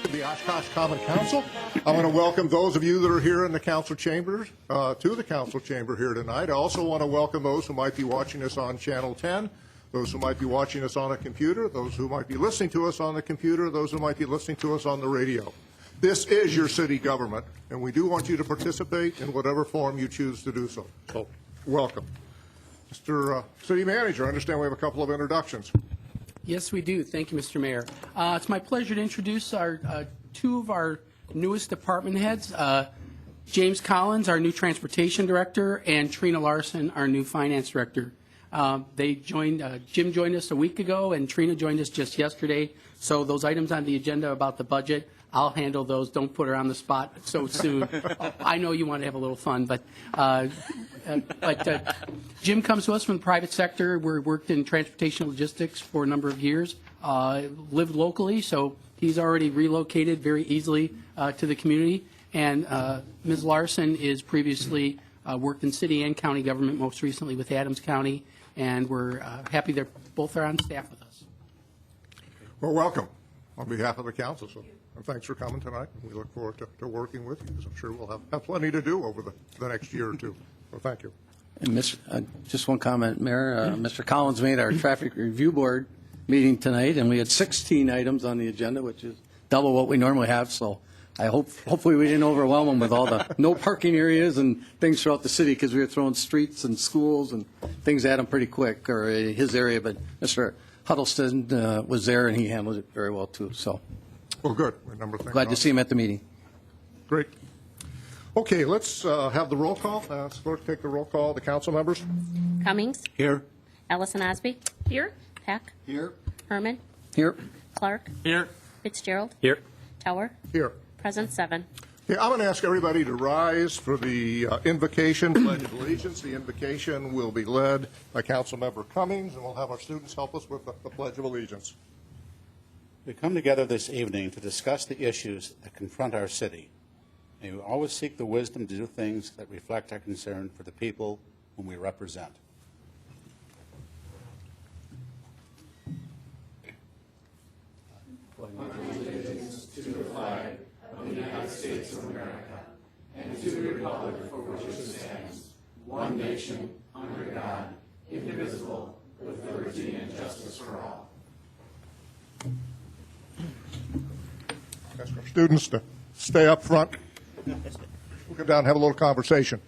to the Oshkosh Common Council. I want to welcome those of you that are here in the council chambers to the council chamber here tonight. I also want to welcome those who might be watching us on Channel 10, those who might be watching us on a computer, those who might be listening to us on the computer, those who might be listening to us on the radio. This is your city government, and we do want you to participate in whatever form you choose to do so. So, welcome. Mr. City Manager, I understand we have a couple of introductions. Yes, we do. Thank you, Mr. Mayor. It's my pleasure to introduce our two of our newest department heads, James Collins, our new Transportation Director, and Trina Larson, our new Finance Director. Jim joined us a week ago, and Trina joined us just yesterday. So those items on the agenda about the budget, I'll handle those. Don't put her on the spot so soon. I know you want to have a little fun, but Jim comes to us from the private sector. We worked in transportation logistics for a number of years, lived locally, so he's already relocated very easily to the community. And Ms. Larson is previously worked in city and county government, most recently with Adams County, and we're happy they're both are on staff with us. Well, welcome on behalf of the council. So, and thanks for coming tonight. We look forward to working with you, because I'm sure we'll have plenty to do over the next year or two. So thank you. And just one comment, Mayor. Mr. Collins made our traffic review board meeting tonight, and we had 16 items on the agenda, which is double what we normally have. So hopefully we didn't overwhelm them with all the no parking areas and things throughout the city, because we were throwing streets and schools and things at them pretty quick, or his area. But Mr. Huddleston was there, and he handled it very well, too. So, well, good. Remember, glad to see him at the meeting. Great. Okay, let's have the roll call. Let's take the roll call. The council members. Cummings. Here. Ellison Osby. Here. Peck. Here. Herman. Here. Clark. Here. Fitzgerald. Here. Tower. Here. Present 7. Yeah, I'm going to ask everybody to rise for the invocation, Pledge of Allegiance. The invocation will be led by Councilmember Cummings, and we'll have our students help us with the Pledge of Allegiance. We come together this evening to discuss the issues that confront our city. May we always seek the wisdom to do things that reflect our concern for the people whom we represent. Allegiance to the flag of the United States of America and to the republic for which it stands, one nation, under God, indivisible, with liberty and justice for all. Ask our students to stay up front. We'll go down and have a little conversation.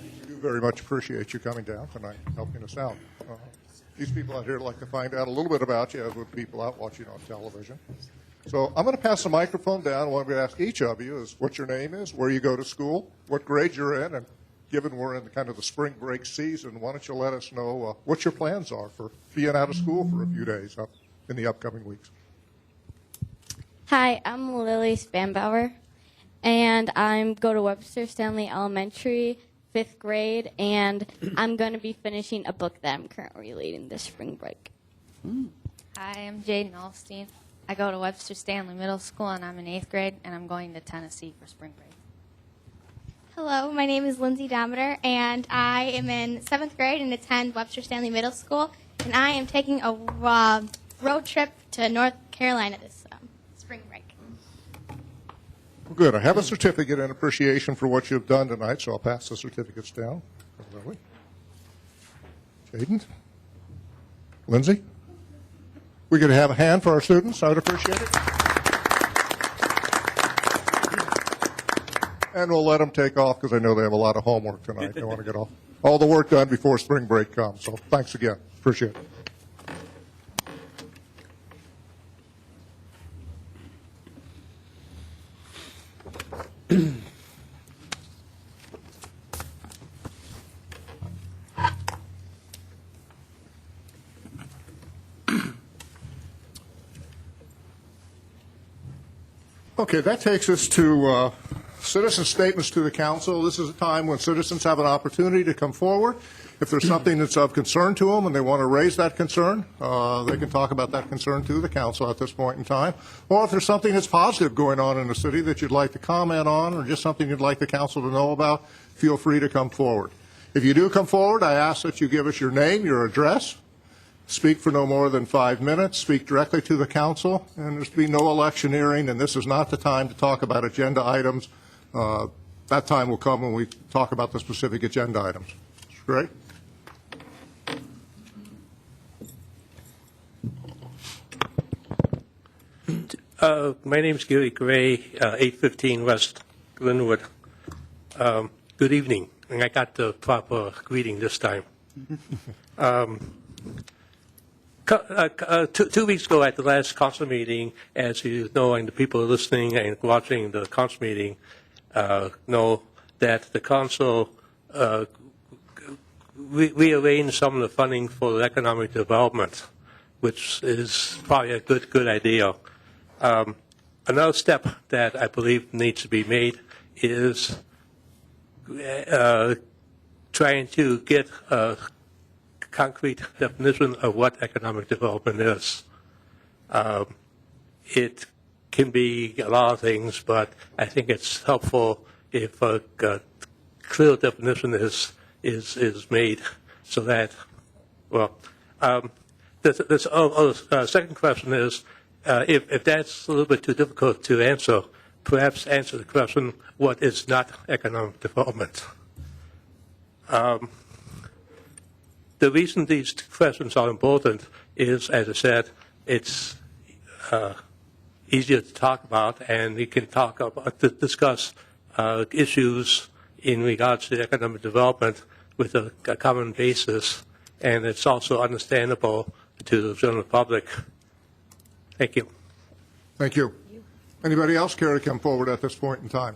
We do very much appreciate you coming down tonight and helping us out. These people out here like to find out a little bit about you, as would people out watching on television. So I'm going to pass the microphone down. What I'm going to ask each of you is what your name is, where you go to school, what grade you're in, and given we're in kind of the spring break season, why don't you let us know what your plans are for being out of school for a few days in the upcoming weeks. Hi, I'm Lily Spanbauer, and I go to Webster Stanley Elementary, 5th grade, and I'm going to be finishing a book that I'm currently reading this spring break. Hi, I'm Jaden Alstein. I go to Webster Stanley Middle School, and I'm in 8th grade, and I'm going to Tennessee for spring break. Hello, my name is Lindsay Dometer, and I am in 7th grade and attend Webster Stanley Middle School, and I am taking a road trip to North Carolina this spring break. Well, good. I have a certificate in appreciation for what you've done tonight, so I'll pass the certificates down. Lily. Jaden. Lindsay. We could have a hand for our students. I would appreciate it. And we'll let them take off because I know they have a lot of homework tonight. They want to get all the work done before spring break comes. So thanks again. Appreciate it. Okay, that takes us to citizen statements to the council. This is a time when citizens have an opportunity to come forward. If there's something that's of concern to them and they want to raise that concern, they can talk about that concern to the council at this point in time. Or if there's something that's positive going on in the city that you'd like to comment on, or just something you'd like the council to know about, feel free to come forward. If you do come forward, I ask that you give us your name, your address, speak for no more than 5 minutes, speak directly to the council, and there's to be no electioneering, and this is not the time to talk about agenda items. That time will come when we talk about the specific agenda items. Great. My name is Gary Gray, 815 West Glenwood. Good evening. And I got the proper greeting this time. 2 weeks ago at the last council meeting, as you know, and the people listening and watching the council meeting know that the council rearranged some of the funding for economic development, which is probably a good idea. Another step that I believe needs to be made is trying to get a concrete definition of what economic development is. It can be a lot of things, but I think it's helpful if a clear definition is made so that, well, the second question is, if that's a little bit too difficult to answer, perhaps answer the question, what is not economic development? The reason these questions are important is, as I said, it's easier to talk about, and we can discuss issues in regards to economic development with a common basis, and it's also understandable to the general public. Thank you. Thank you. Anybody else care to come forward at this point in time?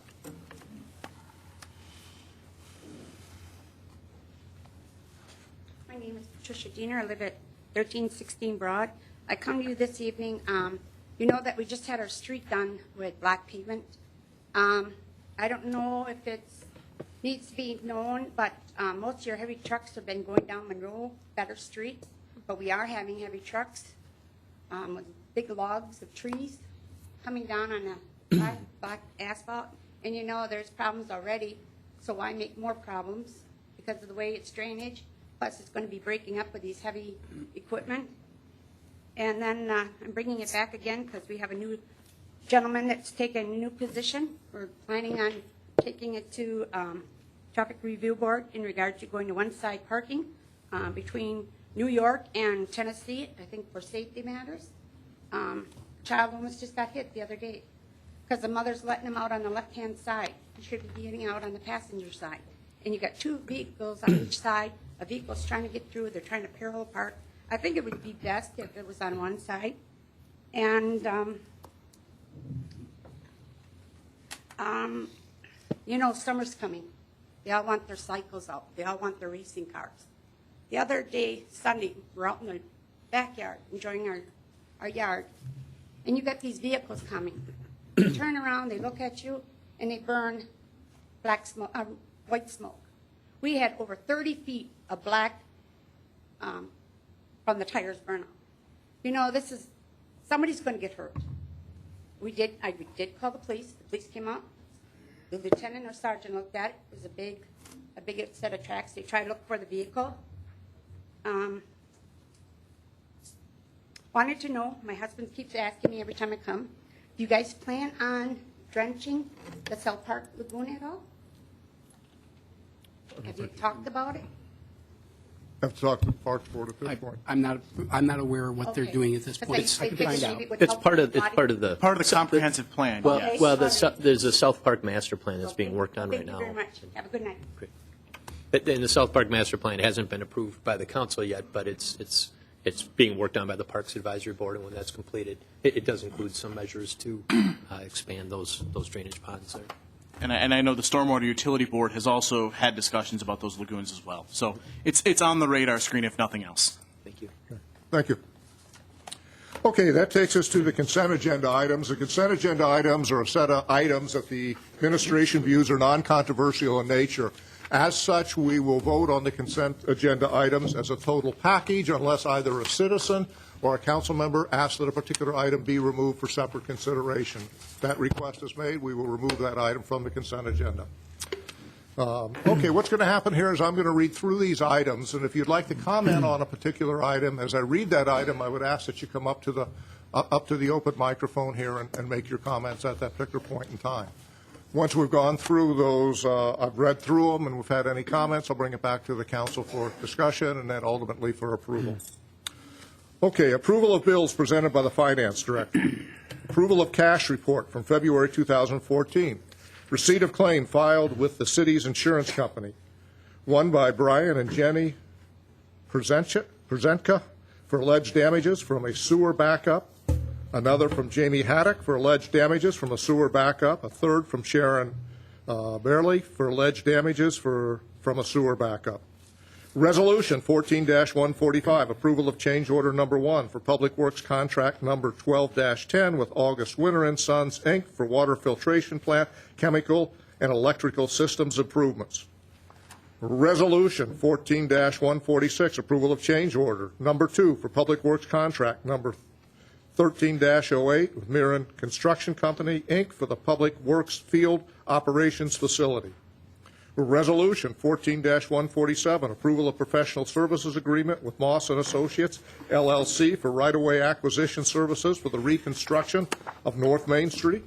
My name is Patricia Diener. I live at 1316 Broad. I come to you this evening. You know that we just had our street done with black pavement. I don't know if it needs to be known, but most of your heavy trucks have been going down Monroe, Better Street, but we are having heavy trucks with big logs of trees coming down on the black asphalt. And you know there's problems already, so why make more problems? Because of the way it's drainage, plus it's going to be breaking up with these heavy equipment. And then I'm bringing it back again because we have a new gentleman that's taken a new position. We're planning on taking it to Traffic Review Board in regard to going to one-side parking between New York and Tennessee, I think for safety matters. Child almost just got hit the other day because the mother's letting him out on the left-hand side. He should be getting out on the passenger side. And you got two vehicles on each side. A vehicle's trying to get through. They're trying to parallel park. I think it would be best if it was on one side. And, you know, summer's coming. They all want their cycles out. They all want their racing cars. The other day, Sunday, we're out in the backyard enjoying our yard. And you got these vehicles coming. They turn around, they look at you, and they burn black smoke, white smoke. We had over 30 feet of black from the tires burn out. You know, this is, somebody's going to get hurt. We did call the police. The police came out. The lieutenant or sergeant looked at it. It was a big set of tracks. They tried to look for the vehicle. Wanted to know, my husband keeps asking me every time I come, do you guys plan on drenching the South Park Lagoon at all? Have you talked about it? Have to talk to the Parks Board at this point. I'm not aware of what they're Okay. doing at this point. Because I can find out. It's part of the comprehensive plan. Well, Okay. well, there's a South Park master plan that's being worked on right now. Thank you very much. Have a good night. But and the South Park master plan hasn't been approved by the council yet, but it's being worked on by the Parks Advisory Board, and when that's completed, it does include some measures to expand those drainage ponds there. And I know the Stormwater Utility Board has also had discussions about those lagoons as well. So it's on the radar screen, if nothing else. Thank you. Thank you. Okay, that takes us to the consent agenda items. The consent agenda items are a set of items that the administration views are non-controversial in nature. As such, we will vote on the consent agenda items as a total package unless either a citizen or a council member asks that a particular item be removed for separate consideration. If that request is made, we will remove that item from the consent agenda. Okay, what's going to happen here is I'm going to read through these items, and if you'd like to comment on a particular item, as I read that item, I would ask that you come up to the open microphone here and make your comments at that particular point in time. Once we've gone through those, I've read through them, and we've had any comments, I'll bring it back to the council for discussion and then ultimately for approval. Okay, approval of bills presented by the Finance Director. Approval of cash report from February 2014. Receipt of claim filed with the city's insurance company. One by Brian and Jenny Prezentka for alleged damages from a sewer backup. Another from Jamie Haddock for alleged damages from a sewer backup. A third from Sharon Barely for alleged damages from a sewer backup. Resolution 14-145, approval of change order number 1 for Public Works contract number 12-10 with August Winter and Sons, Inc. for water filtration plant, chemical, and electrical systems improvements. Resolution 14-146, approval of change order number 2 for Public Works contract number 13-08 with Mirren Construction Company, Inc. for the Public Works Field Operations Facility. Resolution 14-147, approval of professional services agreement with Moss & Associates, LLC for right-of-way acquisition services for the reconstruction of North Main Street.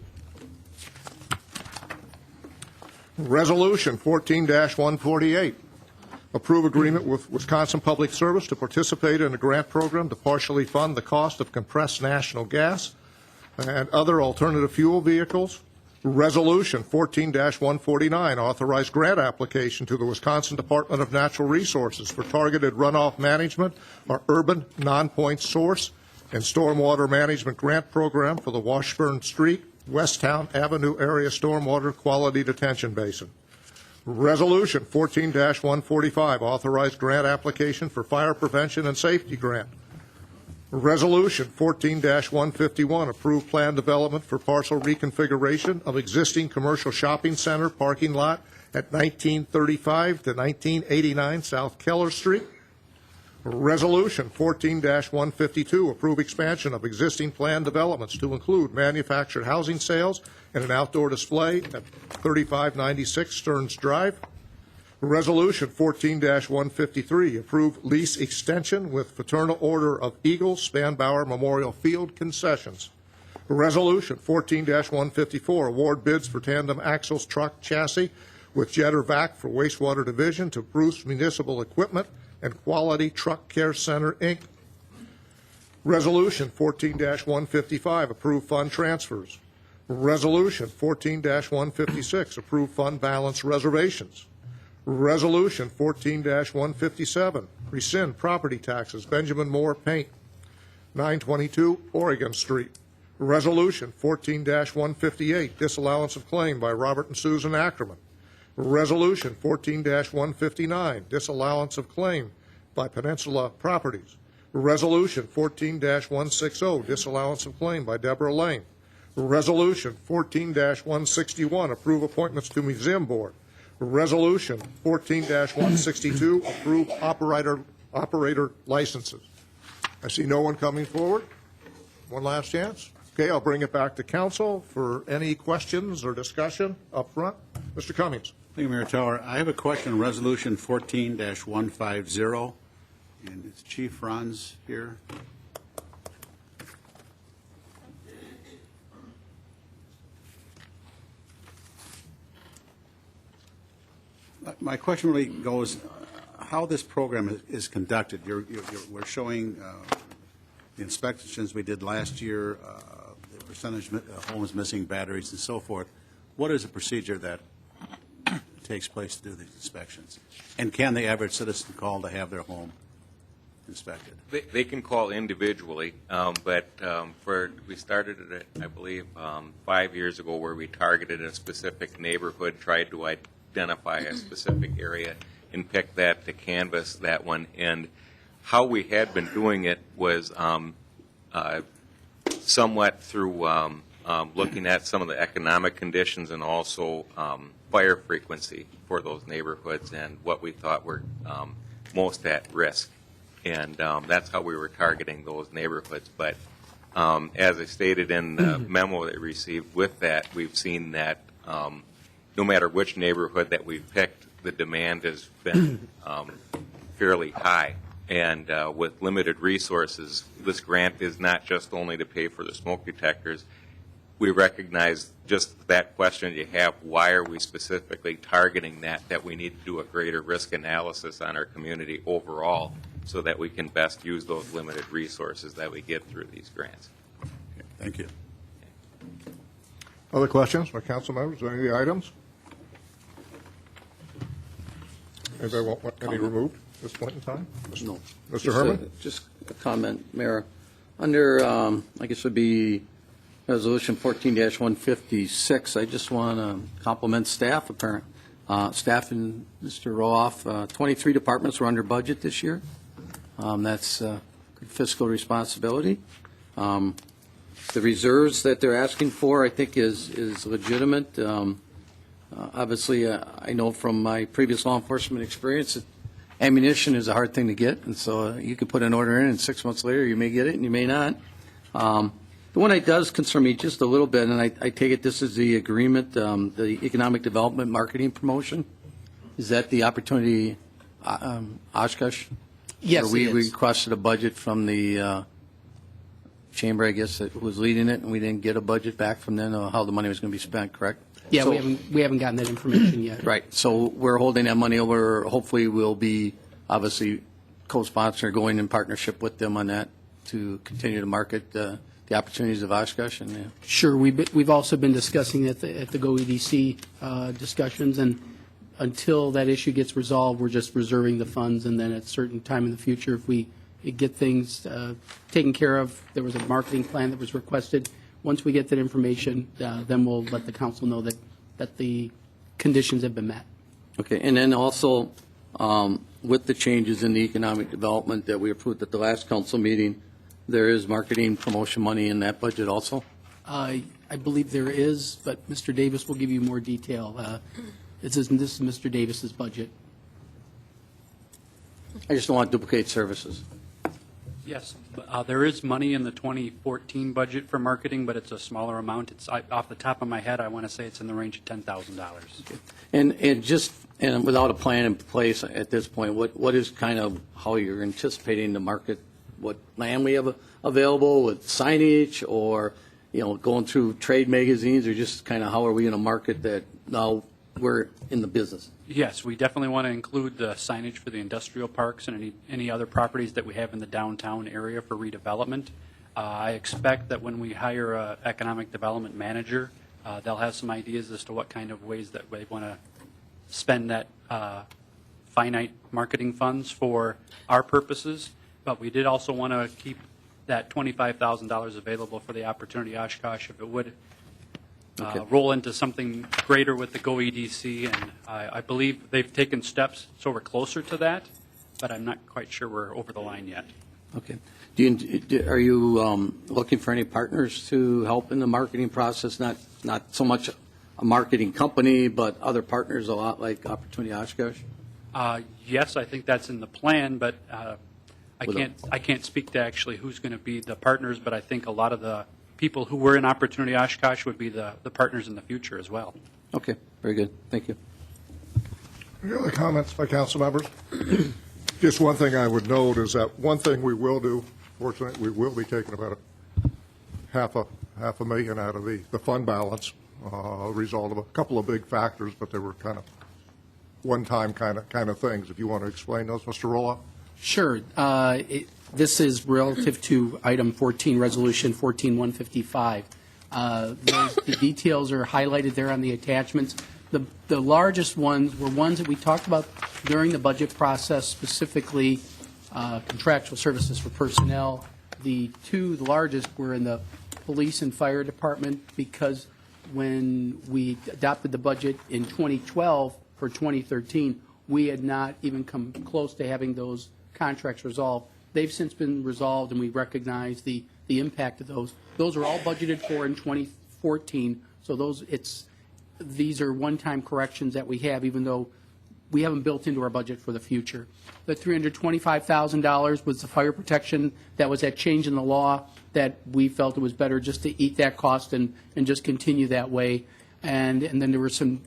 Resolution 14-148, approve agreement with Wisconsin Public Service to participate in a grant program to partially fund the cost of compressed natural gas and other alternative fuel vehicles. Resolution 14-149, authorized grant application to the Wisconsin Department of Natural Resources for targeted runoff management or urban non-point source and stormwater management grant program for the Washburn Street, Westtown Avenue area stormwater quality detention basin. Resolution 14-145, authorized grant application for fire prevention and safety grant. Resolution 14-151, approved plan development for parcel reconfiguration of existing commercial shopping center parking lot at 1935 to 1989 South Keller Street. Resolution 14-152, approve expansion of existing plan developments to include manufactured housing sales and an outdoor display at 3596 Stearns Drive. Resolution 14-153, approve lease extension with Fraternal Order of Eagles, Spanbauer Memorial Field concessions. Resolution 14-154, award bids for tandem axles truck chassis with Jetter Vac for wastewater division to Bruce Municipal Equipment and Quality Truck Care Center, Inc. Resolution 14-155, approve fund transfers. Resolution 14-156, approve fund balance reservations. Resolution 14-157, rescind property taxes, Benjamin Moore Paint, 922 Oregon Street. Resolution 14-158, disallowance of claim by Robert and Susan Ackerman. Resolution 14-159, disallowance of claim by Peninsula Properties. Resolution 14-160, disallowance of claim by Deborah Lane. Resolution 14-161, approve appointments to Museum Board. Resolution 14-162, approve operator licenses. I see no one coming forward. One last chance. Okay, I'll bring it back to council for any questions or discussion up front. Mr. Cummings. Thank you, Mayor Tower. I have a question on Resolution 14-150, and is Chief Franz here? My question really goes, how this program is conducted. We're showing the inspections we did last year, the percentage of homes missing batteries and so forth. What is the procedure that takes place to do these inspections? And can the average citizen call to have their home inspected? They can call individually, but we started it, I believe, 5 years ago where we targeted a specific neighborhood, tried to identify a specific area and pick that to canvas that one. And how we had been doing it was somewhat through looking at some of the economic conditions and also fire frequency for those neighborhoods and what we thought were most at risk. And that's how we were targeting those neighborhoods. But as I stated in the memo that we received with that, we've seen that no matter which neighborhood that we've picked, the demand has been fairly high. And with limited resources, this grant is not just only to pay for the smoke detectors. We recognize just that question you have, why are we specifically targeting that we need to do a greater risk analysis on our community overall so that we can best use those limited resources that we get through these grants. Okay, thank you. Other questions by council members, any of the items? Anybody want any removed at this point in time? No. Mr. Herman? Just a comment, Mayor. Under, I guess it would be Resolution 14-156, I just want to compliment staff, staff and Mr. Roloff. 23 departments were under budget this year. That's good fiscal responsibility. The reserves that they're asking for, I think, is legitimate. Obviously, I know from my previous law enforcement experience that ammunition is a hard thing to get, and so you can put an order in, and 6 months later you may get it and you may not. The one that does concern me just a little bit, and I take it this is the agreement, the economic development marketing promotion. Is that the opportunity, Oshkosh? Yes, Where we it is. requested a budget from the chamber, I guess, that was leading it, and we didn't get a budget back from them on how the money was going to be spent, correct? Yeah, So- we haven't gotten that information yet. Right, so we're holding that money over, hopefully we'll be, obviously, co-sponsor, going in partnership with them on that to continue to market the opportunities of Oshkosh, and Sure, we've also been discussing at the GO EDC discussions, and until that issue gets resolved, we're just reserving the funds, and then at a certain time in the future, if we get things taken care of, there was a marketing plan that was requested. Once we get that information, then we'll let the council know that the conditions have been met. Okay, and then also, with the changes in the economic development that we approved at the last council meeting, there is marketing promotion money in that budget also? I believe there is, but Mr. Davis will give you more detail. This is Mr. Davis's budget. I just don't want to duplicate services. Yes, there is money in the 2014 budget for marketing, but it's a smaller amount. It's off the top of my head, I want to say it's in the range of $10,000. And without a plan in place at this point, what is kind of how you're anticipating to market what land we have available with signage, or, going through trade magazines, or just kind of how are we going to market that now we're in the business? Yes, we definitely want to include the signage for the industrial parks and any other properties that we have in the downtown area for redevelopment. I expect that when we hire an economic development manager, they'll have some ideas as to what kind of ways that they want to spend that finite marketing funds for our purposes. But we did also want to keep that $25,000 available for the Opportunity Oshkosh if it would roll into something greater with the GO EDC. And I believe they've taken steps so we're closer to that, but I'm not quite sure we're over the line yet. Okay. Are you looking for any partners to help in the marketing process? Not so much a marketing company, but other partners a lot like Opportunity Oshkosh? Yes, I think that's in the plan, but I can't speak to actually who's going to be the partners, but I think a lot of the people who were in Opportunity Oshkosh would be the partners in the future as well. Okay, very good. Thank you. Any other comments by council members? Just one thing I would note is that one thing we will do, fortunately, we will be taking about half a million out of the fund balance, a result of a couple of big factors, but they were kind of one-time kind of things. If you want to explain those, Mr. Roloff? Sure. This is relative to item 14, resolution 14-155. The details are highlighted there on the attachments. The largest ones were ones that we talked about during the budget process, specifically contractual services for personnel. The two largest were in the police and fire department, because when we adopted the budget in 2012 for 2013, we had not even come close to having those contracts resolved. They've since been resolved, and we recognize the impact of those. Those are all budgeted for in 2014, so these are one-time corrections that we have, even though we haven't built into our budget for the future. The $325,000 was the fire protection. That was that change in the law that we felt it was better just to eat that cost and just continue that way. and then there were some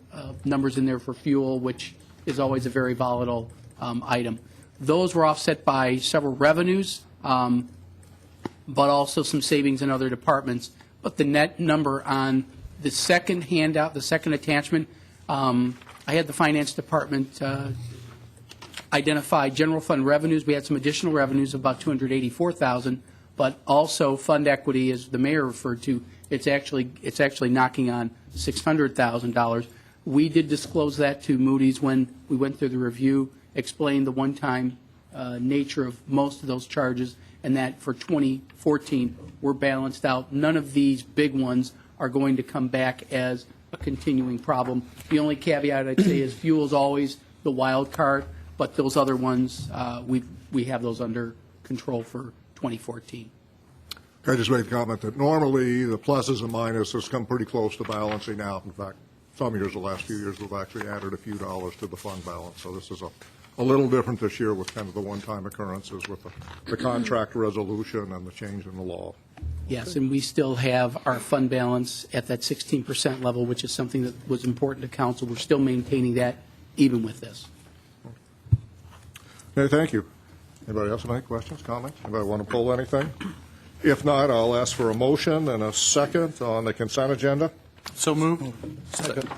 numbers in there for fuel, which is always a very volatile item. Those were offset by several revenues, but also some savings in other departments. But the net number on the second handout, the second attachment, I had the finance department identify general fund revenues. We had some additional revenues of about $284,000, but also fund equity, as the mayor referred to, it's actually knocking on $600,000. We did disclose that to Moody's when we went through the review, explained the one-time nature of most of those charges, and that for 2014, we're balanced out. None of these big ones are going to come back as a continuing problem. The only caveat I'd say is fuel is always the wild card, but those other ones, we have those under control for 2014. I just made a comment that normally the pluses and minuses come pretty close to balancing out. In fact, some years, the last few years, we've actually added a few dollars to the fund balance. So this is a little different this year with kind of the one-time occurrences with the contract resolution and the change in the law. Yes, and we still have our fund balance at that 16% level, which is something that was important to council. We're still maintaining that even with this. Okay, thank you. Anybody else have any questions, comments? Anybody want to pull anything? If not, I'll ask for a motion and a second on the consent agenda. So moved. Second.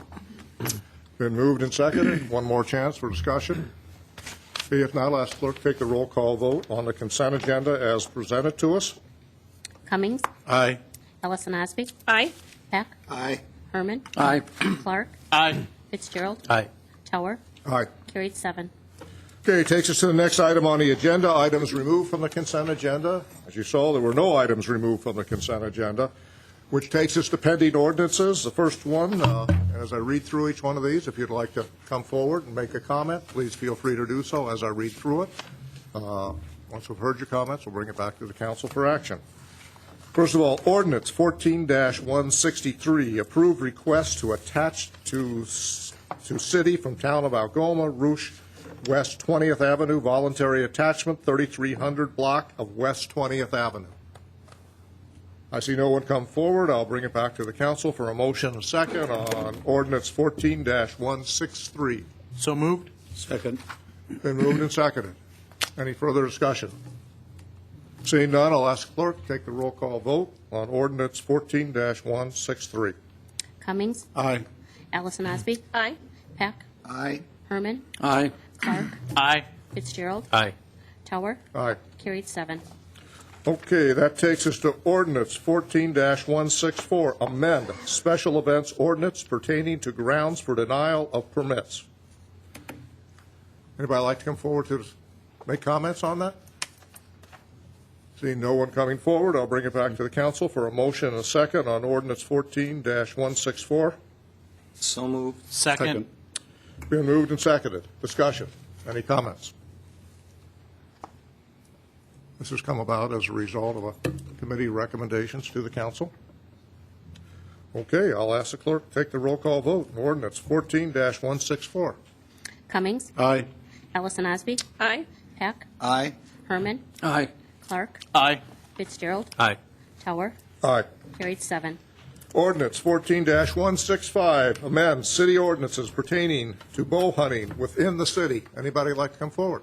Been moved and seconded. One more chance for discussion. If not, I'll ask clerk to take the roll call vote on the consent agenda as presented to us. Cummings? Aye. Ellison Osby? Aye. Peck? Aye. Herman? Aye. Clark? Aye. Fitzgerald? Aye. Tower? Aye. Carried 7. Okay, takes us to the next item on the agenda, items removed from the consent agenda. As you saw, there were no items removed from the consent agenda, which takes us to pending ordinances. The first one, as I read through each one of these, if you'd like to come forward and make a comment, please feel free to do so as I read through it. Once we've heard your comments, we'll bring it back to the council for action. First of all, ordinance 14-163, approved request to attach to city from town of Algoma, Rouge, West 20th Avenue, voluntary attachment, 3300 block of West 20th Avenue. I see no one come forward. I'll bring it back to the council for a motion and a second on ordinance 14-163. So moved. Second. Been moved and seconded. Any further discussion? Seeing none, I'll ask clerk to take the roll call vote on ordinance 14-163. Cummings? Aye. Allison Osby? Aye. Peck? Aye. Herman? Aye. Clark? Aye. Fitzgerald? Aye. Tower? Aye. Carried 7. Okay, that takes us to ordinance 14-164, amend special events ordinance pertaining to grounds for denial of permits. Anybody like to come forward to make comments on that? Seeing no one coming forward, I'll bring it back to the council for a motion and a second on ordinance 14-164. So moved. Second. Been moved and seconded. Discussion. Any comments? This has come about as a result of a committee recommendations to the council. Okay, I'll ask the clerk to take the roll call vote on ordinance 14-164. Cummings? Aye. Allison Osby? Aye. Peck? Aye. Herman? Aye. Clark? Aye. Fitzgerald? Aye. Tower? Aye. Carried 7. Ordinance 14-165, amend city ordinances pertaining to bow hunting within the city. Anybody like to come forward?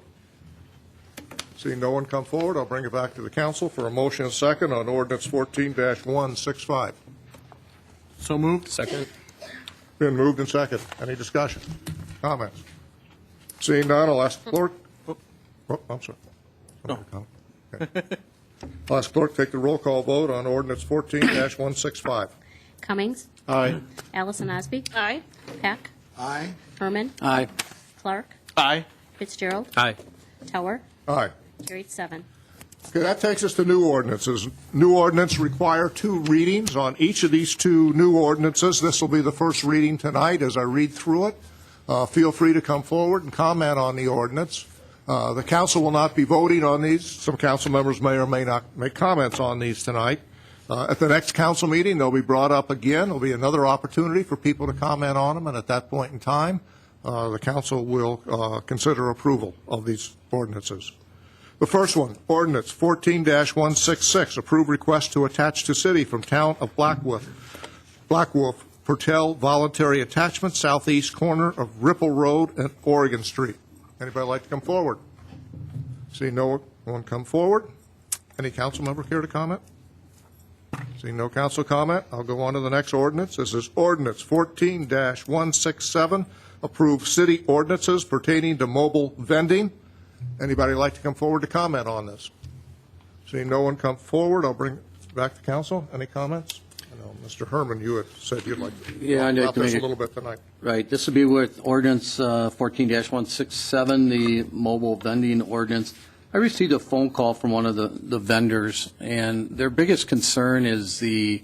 Seeing no one come forward, I'll bring it back to the council for a motion and second on ordinance 14-165. So moved. Second. Been moved and seconded. Any discussion? Comments? Seeing none, I'll ask the clerk. Oh, I'm sorry. No. Okay. I'll ask clerk to take the roll call vote on ordinance 14-165. Cummings? Aye. Allison Osby? Aye. Peck? Aye. Herman? Aye. Clark? Aye. Fitzgerald? Aye. Tower? Aye. Carried 7. Okay, that takes us to new ordinances. New ordinance require 2 readings on each of these 2 new ordinances. This will be the first reading tonight as I read through it. Feel free to come forward and comment on the ordinance. The council will not be voting on these. Some council members may or may not make comments on these tonight. At the next council meeting, they'll be brought up again. There'll be another opportunity for people to comment on them, and at that point in time, the council will consider approval of these ordinances. The first one, ordinance 14-166, approve request to attach to city from town of Black Wolf, Pertel Voluntary Attachment, southeast corner of Ripple Road and Oregon Street. Anybody like to come forward? See no one come forward. Any council member care to comment? Seeing no council comment, I'll go on to the next ordinance. This is ordinance 14-167, approve city ordinances pertaining to mobile vending. Anybody like to come forward to comment on this? Seeing no one come forward, I'll bring it back to council. Any comments? I know, Mr. Herman, you had said you'd like to I'd like talk to about this make a little bit tonight. Right, this would be with ordinance 14-167, the mobile vending ordinance. I received a phone call from one of the vendors, and their biggest concern is the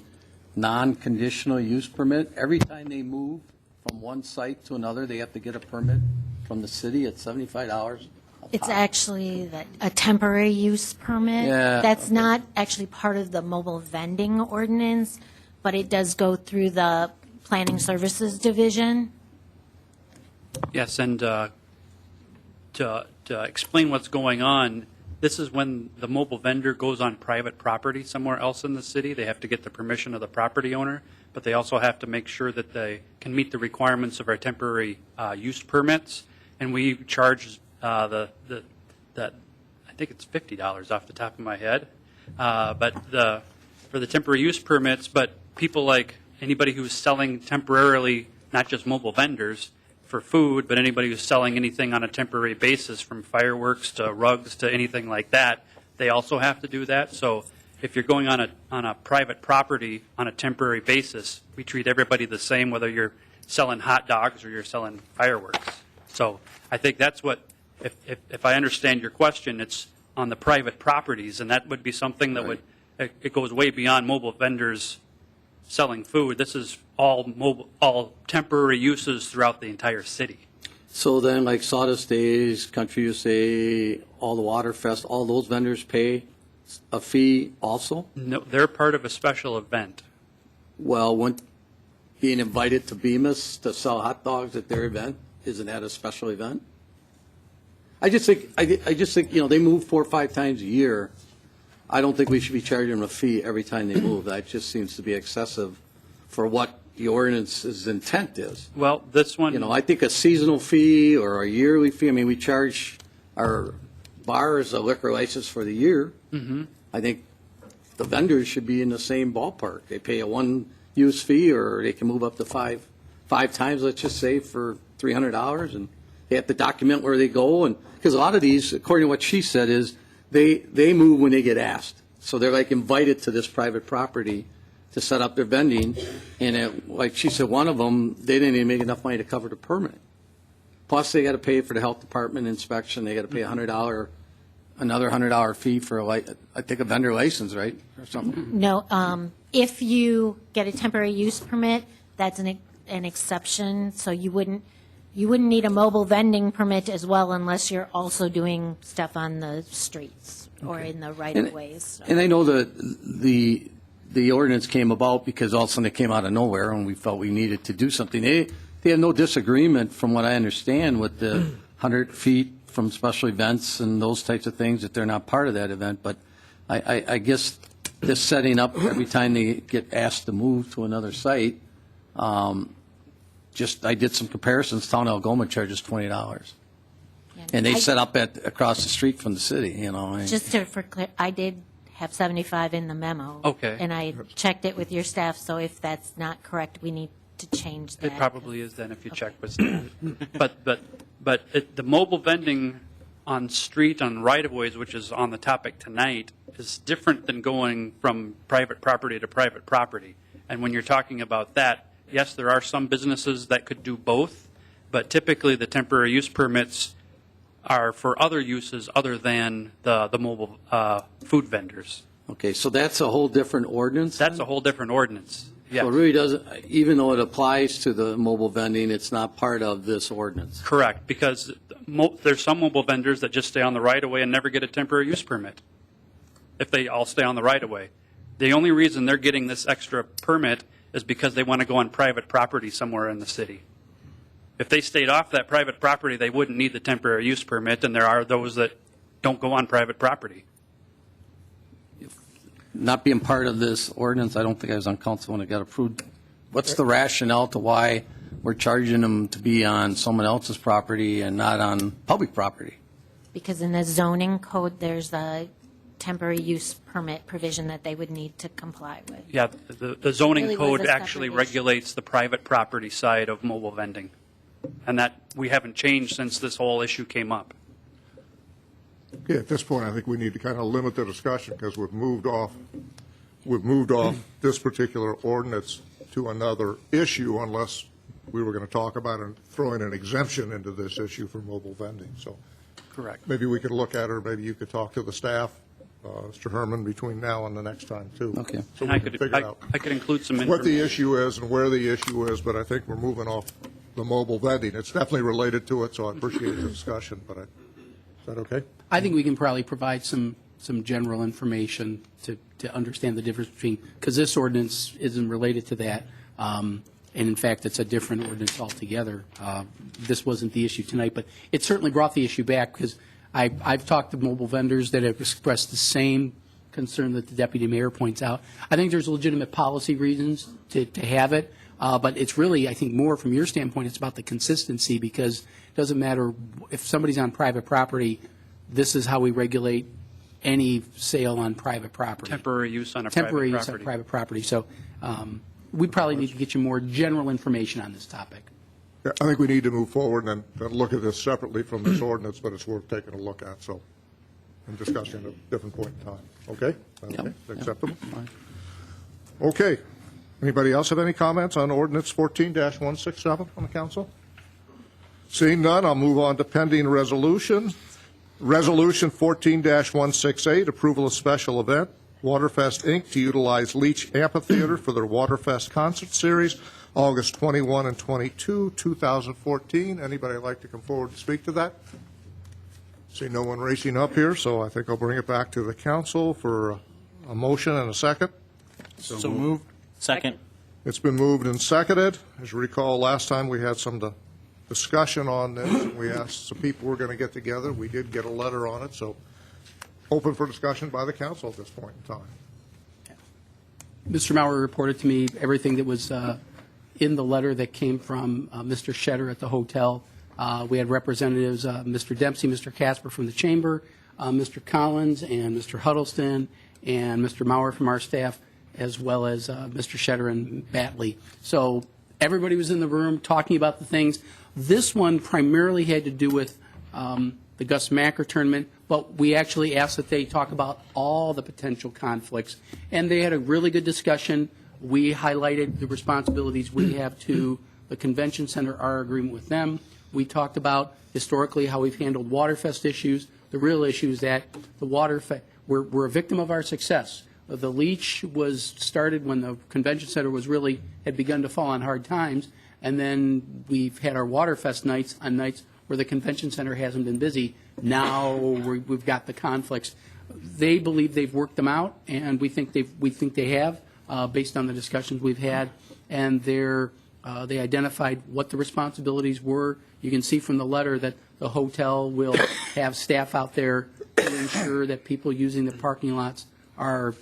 non-conditional use permit. Every time they move from one site to another, they have to get a permit from the city at $75. It's actually a temporary use permit. Yeah, That's okay. not actually part of the mobile vending ordinance, but it does go through the Planning Services Division. Yes, and to explain what's going on, this is when the mobile vendor goes on private property somewhere else in the city. They have to get the permission of the property owner, but they also have to make sure that they can meet the requirements of our temporary use permits. And we charge I think it's $50 off the top of my head, but for the temporary use permits. But people like anybody who's selling temporarily, not just mobile vendors for food, but anybody who's selling anything on a temporary basis, from fireworks to rugs to anything like that, they also have to do that. So if you're going on a private property on a temporary basis, we treat everybody the same, whether you're selling hot dogs or you're selling fireworks. So I think that's what, if I understand your question, it's on the private properties, and that would be something that would, it goes way beyond mobile vendors selling food. This is all temporary uses throughout the entire city. So then, like Sawdust Days, Country USA, all the Waterfest, all those vendors pay a fee also? No, they're part of a special event. Well, when being invited to Bemis to sell hot dogs at their event, isn't that a special event? I just think they move 4 or 5 times a year. I don't think we should be charging them a fee every time they move. That just seems to be excessive for what the ordinance's intent is. Well, this one, I think a seasonal fee or a yearly fee. I mean, we charge our bars a liquor license for the year. Mm-hmm. I think the vendors should be in the same ballpark. They pay a one-use fee, or they can move up to five times, let's just say, for $300, and they have to document where they go. And because a lot of these, according to what she said, is they move when they get asked. So they're like invited to this private property to set up their vending, and like she said, one of them, they didn't even make enough money to cover the permit. Plus, they got to pay for the health department inspection. They got to pay another $100 fee for I think a vendor license, right, or something. No, if you get a temporary use permit, that's an exception. So you wouldn't need a mobile vending permit as well, unless you're also doing stuff on the streets or in the right of ways. So. And I know that the ordinance came about because all of a sudden it came out of nowhere, and we felt we needed to do something. They have no disagreement, from what I understand, with the 100 feet from special events and those types of things, that they're not part of that event. But I guess this setting up every time they get asked to move to another site, I did some comparisons. Town of Algoma charges $20. And they set up across the street from the city, I did have 75 in the memo. Okay. And I checked it with your staff, so if that's not correct, we need to change that. It probably is then if you check with staff. But the mobile vending on street, on right-of-ways, which is on the topic tonight, is different than going from private property to private property. And when you're talking about that, yes, there are some businesses that could do both, but typically the temporary use permits are for other uses other than the mobile food vendors. Okay, so that's a whole different ordinance? That's a whole different ordinance, yes. So it really doesn't, even though it applies to the mobile vending, it's not part of this ordinance? Correct, because there's some mobile vendors that just stay on the right-of-way and never get a temporary use permit, if they all stay on the right-of-way. The only reason they're getting this extra permit is because they want to go on private property somewhere in the city. If they stayed off that private property, they wouldn't need the temporary use permit, and there are those that don't go on private property. Not being part of this ordinance, I don't think I was on council when it got approved what's the rationale to why we're charging them to be on someone else's property and not on public property? Because in the zoning code, there's a temporary use permit provision that they would need to comply with. Yeah, the zoning Really was code a separate actually issue. regulates the private property side of mobile vending. And that, we haven't changed since this whole issue came up. Yeah, at this point, I think we need to kind of limit the discussion because we've moved off this particular ordinance to another issue unless we were going to talk about throwing an exemption into this issue for mobile vending. So Correct. maybe we could look at it, or maybe you could talk to the staff, Mr. Herman, between now and the next time, too. Okay. So And we I can could, figure out I could include some what the information. issue is and where the issue is, but I think we're moving off the mobile vending. It's definitely related to it, so I appreciate the discussion, but is that okay? I think we can probably provide some general information to understand the difference between, because this ordinance isn't related to that, and in fact, it's a different ordinance altogether. This wasn't the issue tonight, but it certainly brought the issue back, because I've talked to mobile vendors that have expressed the same concern that the deputy mayor points out. I think there's legitimate policy reasons to have it, but it's really, I think, more from your standpoint, it's about the consistency, because it doesn't matter if somebody's on private property, this is how we regulate any sale on private property. Temporary use on a Temporary private use on property. private property. So we probably need to get you more general information on this topic. Yeah, I think we need to move forward and look at this separately from this ordinance, but it's worth taking a look at, so, and discussing at a different point in time. Okay? Okay? Acceptable? Okay. Anybody else have any comments on ordinance 14-167 on the council? Seeing none, I'll move on to pending resolution. Resolution 14-168, approval of special event, Waterfest, Inc., to utilize Leach Amphitheater for their Waterfest concert series, August 21 and 22, 2014. Anybody like to come forward and speak to that? See no one racing up here, so I think I'll bring it back to the council for a motion and a second. So moved. Second. It's been moved and seconded. As you recall, last time we had some discussion on this, and we asked some people were going to get together. We did get a letter on it, so open for discussion by the council at this point in time. Mr. Maurer reported to me everything that was in the letter that came from Mr. Shetter at the hotel. We had representatives, Mr. Dempsey, Mr. Casper from the chamber, Mr. Collins, and Mr. Huddleston, and Mr. Maurer from our staff, as well as Mr. Shetter and Batley. So everybody was in the room talking about the things. This one primarily had to do with the Gus Macker tournament, but we actually asked that they talk about all the potential conflicts. And they had a really good discussion. We highlighted the responsibilities we have to the convention center, our agreement with them. We talked about historically how we've handled Waterfest issues. The real issue is that the Waterfest, we're a victim of our success. The Leach was started when the convention center had begun to fall on hard times, and then we've had our Waterfest nights on nights where the convention center hasn't been busy. Now we've got the conflicts. They believe they've worked them out, and we think they have, based on the discussions we've had, and they identified what the responsibilities were. You can see from the letter that the hotel will have staff out there to ensure that people using the parking lots are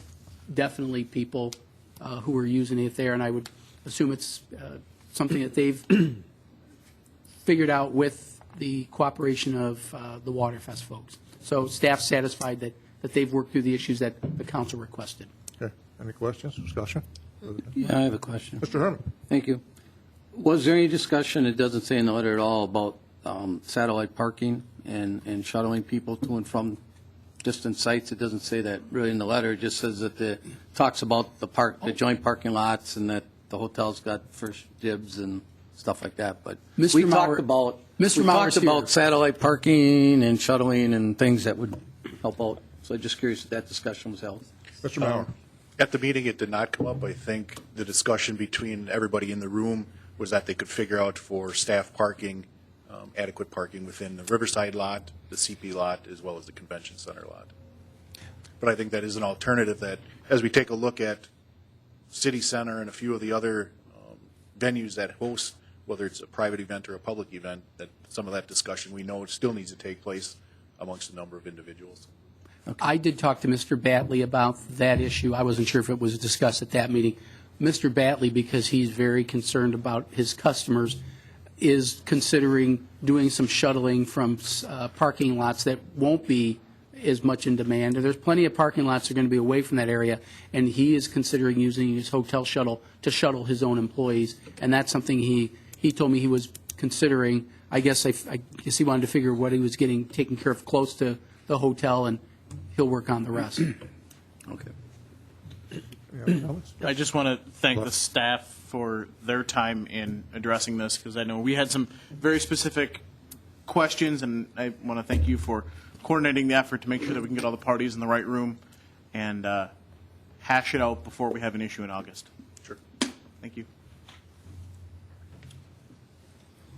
definitely people who are using it there, and I would assume it's something that they've figured out with the cooperation of the Waterfest folks. So staff's satisfied that they've worked through the issues that the council requested. Okay. Any questions, discussion? Yeah, I have a question. Mr. Herman. Thank you. Was there any discussion, it doesn't say in the letter at all, about satellite parking and shuttling people to and from distant sites? It doesn't say that really in the letter. It just says that it talks about the joint parking lots and that the hotel's got first dibs and stuff like that. But we talked about satellite parking and shuttling and things that would help out. So I'm just curious if that discussion was held. Mr. Maurer. At the meeting, it did not come up. I think the discussion between everybody in the room was that they could figure out for staff parking, adequate parking within the Riverside lot, the CP lot, as well as the Convention Center lot. But I think that is an alternative that, as we take a look at City Center and a few of the other venues that host, whether it's a private event or a public event, that some of that discussion we know still needs to take place amongst a number of individuals. Okay. I did talk to Mr. Batley about that issue. I wasn't sure if it was discussed at that meeting. Mr. Batley, because he's very concerned about his customers, is considering doing some shuttling from parking lots that won't be as much in demand. And there's plenty of parking lots that are going to be away from that area, and he is considering using his hotel shuttle to shuttle his own employees. And that's something he told me he was considering. I guess he wanted to figure what he was getting taken care of close to the hotel, and he'll work on the rest. Okay. I just want to thank the staff for their time in addressing this, because I know we had some very specific questions, and I want to thank you for coordinating the effort to make sure that we can get all the parties in the right room and hash it out before we have an issue in August. Sure. Thank you.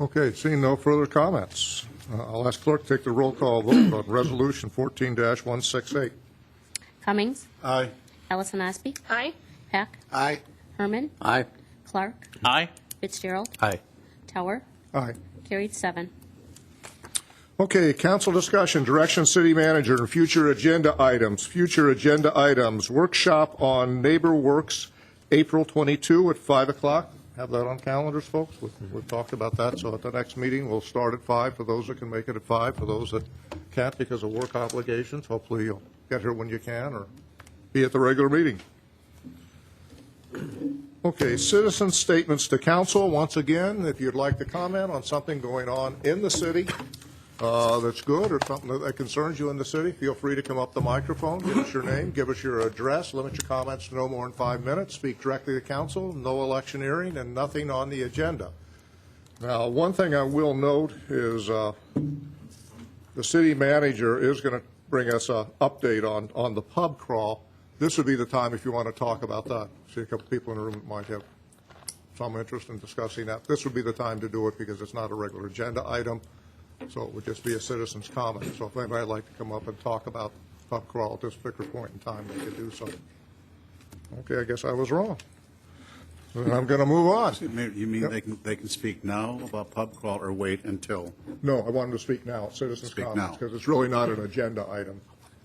Okay, seeing no further comments, I'll ask clerk to take the roll call vote on Resolution 14-168. Cummings? Aye. Ellison Osby? Aye. Peck? Aye. Herman? Aye. Clark? Aye. Fitzgerald? Aye. Tower? Aye. Carried 7. Okay, council discussion, direction city manager, and future agenda items. Future agenda items, workshop on Neighbor Works, April 22 at 5 o'clock. Have that on calendars, folks. We've talked about that. So at the next meeting, we'll start at 5 for those that can make it at 5. For those that can't because of work obligations, hopefully you'll get here when you can or be at the regular meeting. Okay, citizen statements to council. Once again, if you'd like to comment on something going on in the city that's good or something that concerns you in the city, feel free to come up the microphone, give us your name, give us your address, limit your comments to no more than 5 minutes, speak directly to council, no electioneering, and nothing on the agenda. Now, one thing I will note is the city manager is going to bring us an update on the pub crawl. This would be the time if you want to talk about that. See a couple people in the room that might have some interest in discussing that. This would be the time to do it because it's not a regular agenda item. So it would just be a citizen's comment. So if anybody would like to come up and talk about pub crawl at this particular point in time, they could do so. Okay, I guess I was wrong. And I'm going to move on. You mean they can speak now about pub crawl or wait until? No, I wanted to speak now, citizens' Speak comments, now. because it's really not an agenda item.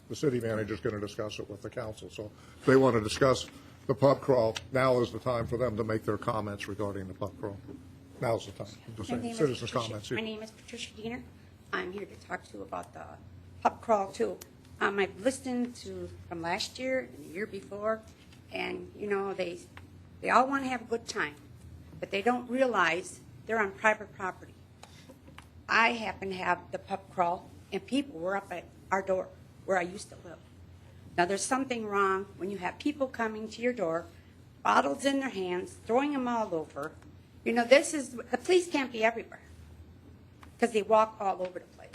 The city manager's going to discuss it with the council. So if they want to discuss the pub crawl, now is the time for them to make their comments regarding the pub crawl. Now's the time. Citizens' comments. My name is Patricia Diener. I'm here to talk to you about the pub crawl, too. I've listened to from last year and the year before, and, you know, they all want to have a good time, but they don't realize they're on private property. I happen to have the pub crawl, and people were up at our door where I used to live. Now, there's something wrong when you have people coming to your door, bottles in their hands, throwing them all over. You know, the police can't be everywhere because they walk all over the place.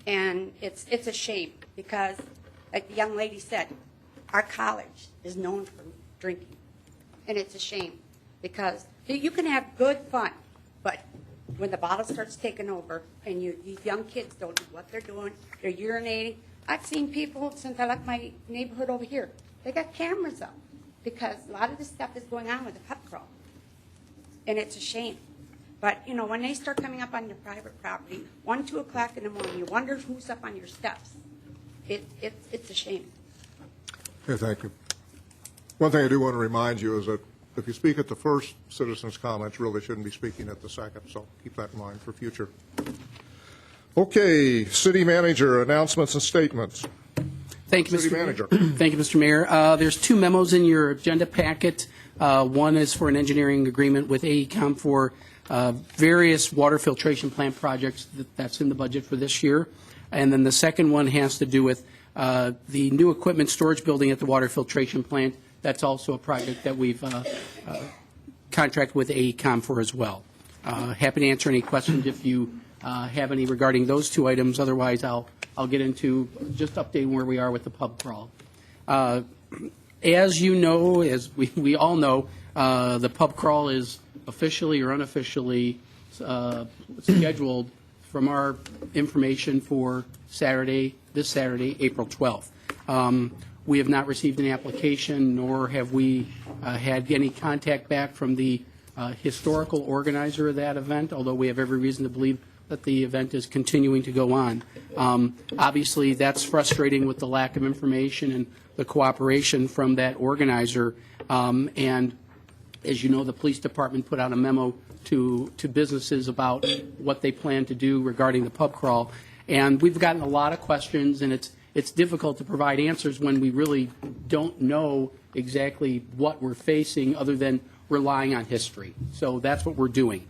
And it's a shame because, like the young lady said, our college is known for drinking. And it's a shame because you can have good fun, but when the bottle starts taking over and these young kids don't know what they're doing, they're urinating. I've seen people, since I left my neighborhood over here, they got cameras up because a lot of this stuff is going on with the pub crawl. And it's a shame. But, you know, when they start coming up on your private property, 1, 2 o'clock in the morning, you wonder who's up on your steps. It's a shame. Okay, thank you. One thing I do want to remind you is that if you speak at the first citizens' comments, really shouldn't be speaking at the second, so keep that in mind for future. Okay, city manager, announcements and statements. Thank you, City Mr. manager. Thank you, Mr. Mayor. There's 2 memos in your agenda packet. One is for an engineering agreement with AECom for various water filtration plant projects that's in the budget for this year. And then the second one has to do with the new equipment storage building at the water filtration plant. That's also a project that we've contracted with AECom for as well. Happy to answer any questions if you have any regarding those 2 items. Otherwise, I'll get into just updating where we are with the pub crawl. As you know, as we all know, the pub crawl is officially or unofficially scheduled from our information for this Saturday, April 12th. We have not received an application, nor have we had any contact back from the historical organizer of that event, although we have every reason to believe that the event is continuing to go on. Obviously, that's frustrating with the lack of information and the cooperation from that organizer. And As you know, the police department put out a memo to businesses about what they plan to do regarding the pub crawl. And we've gotten a lot of questions, and it's difficult to provide answers when we really don't know exactly what we're facing other than relying on history. So that's what we're doing.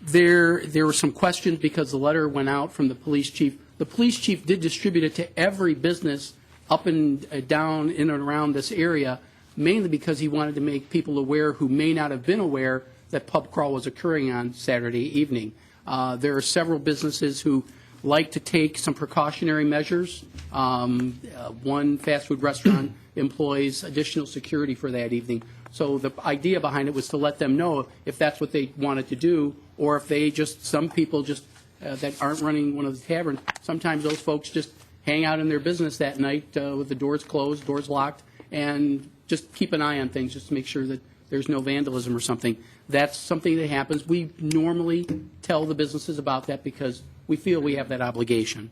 There were some questions because the letter went out from the police chief. The police chief did distribute it to every business up and down in and around this area, mainly because he wanted to make people aware who may not have been aware that pub crawl was occurring on Saturday evening. There are several businesses who like to take some precautionary measures. One fast food restaurant employs additional security for that evening. So the idea behind it was to let them know if that's what they wanted to do, or if they just, some people just that aren't running one of the taverns, sometimes those folks just hang out in their business that night with the doors closed, doors locked, and just keep an eye on things just to make sure that there's no vandalism or something. That's something that happens. We normally tell the businesses about that because we feel we have that obligation.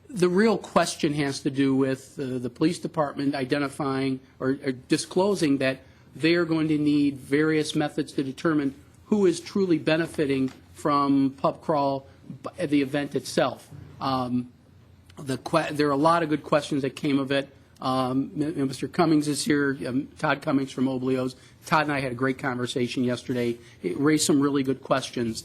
The real question has to do with the police department identifying or disclosing that they are going to need various methods to determine who is truly benefiting from pub crawl at the event itself. There are a lot of good questions that came of it. Mr. Cummings is here, Todd Cummings from Oblio's. Todd and I had a great conversation yesterday. It raised some really good questions.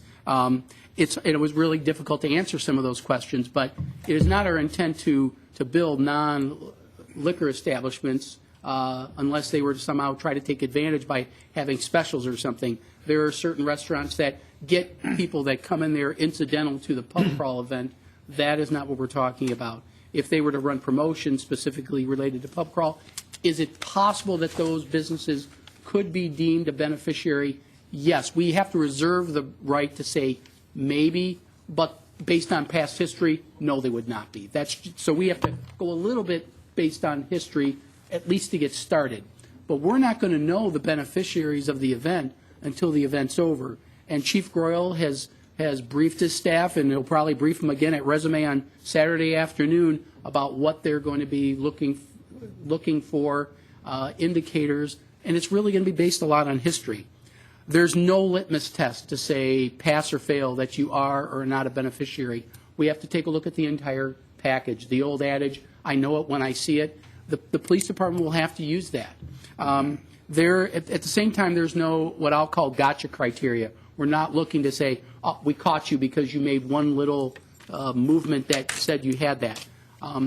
It was really difficult to answer some of those questions, but it is not our intent to build non-liquor establishments unless they were to somehow try to take advantage by having specials or something. There are certain restaurants that get people that come in there incidental to the pub crawl event. That is not what we're talking about. If they were to run promotions specifically related to pub crawl, is it possible that those businesses could be deemed a beneficiary? Yes, we have to reserve the right to say maybe, but based on past history, no, they would not be. So we have to go a little bit based on history, at least to get started. But we're not going to know the beneficiaries of the event until the event's over. And Chief Groyle has briefed his staff, and he'll probably brief them again at Resume on Saturday afternoon about what they're going to be looking for, indicators, and it's really going to be based a lot on history. There's no litmus test to say pass or fail that you are or are not a beneficiary. We have to take a look at the entire package. The old adage, I know it when I see it, the police department will have to use that. At the same time, there's no what I'll call gotcha criteria. We're not looking to say, oh, we caught you because you made one little movement that said you had that.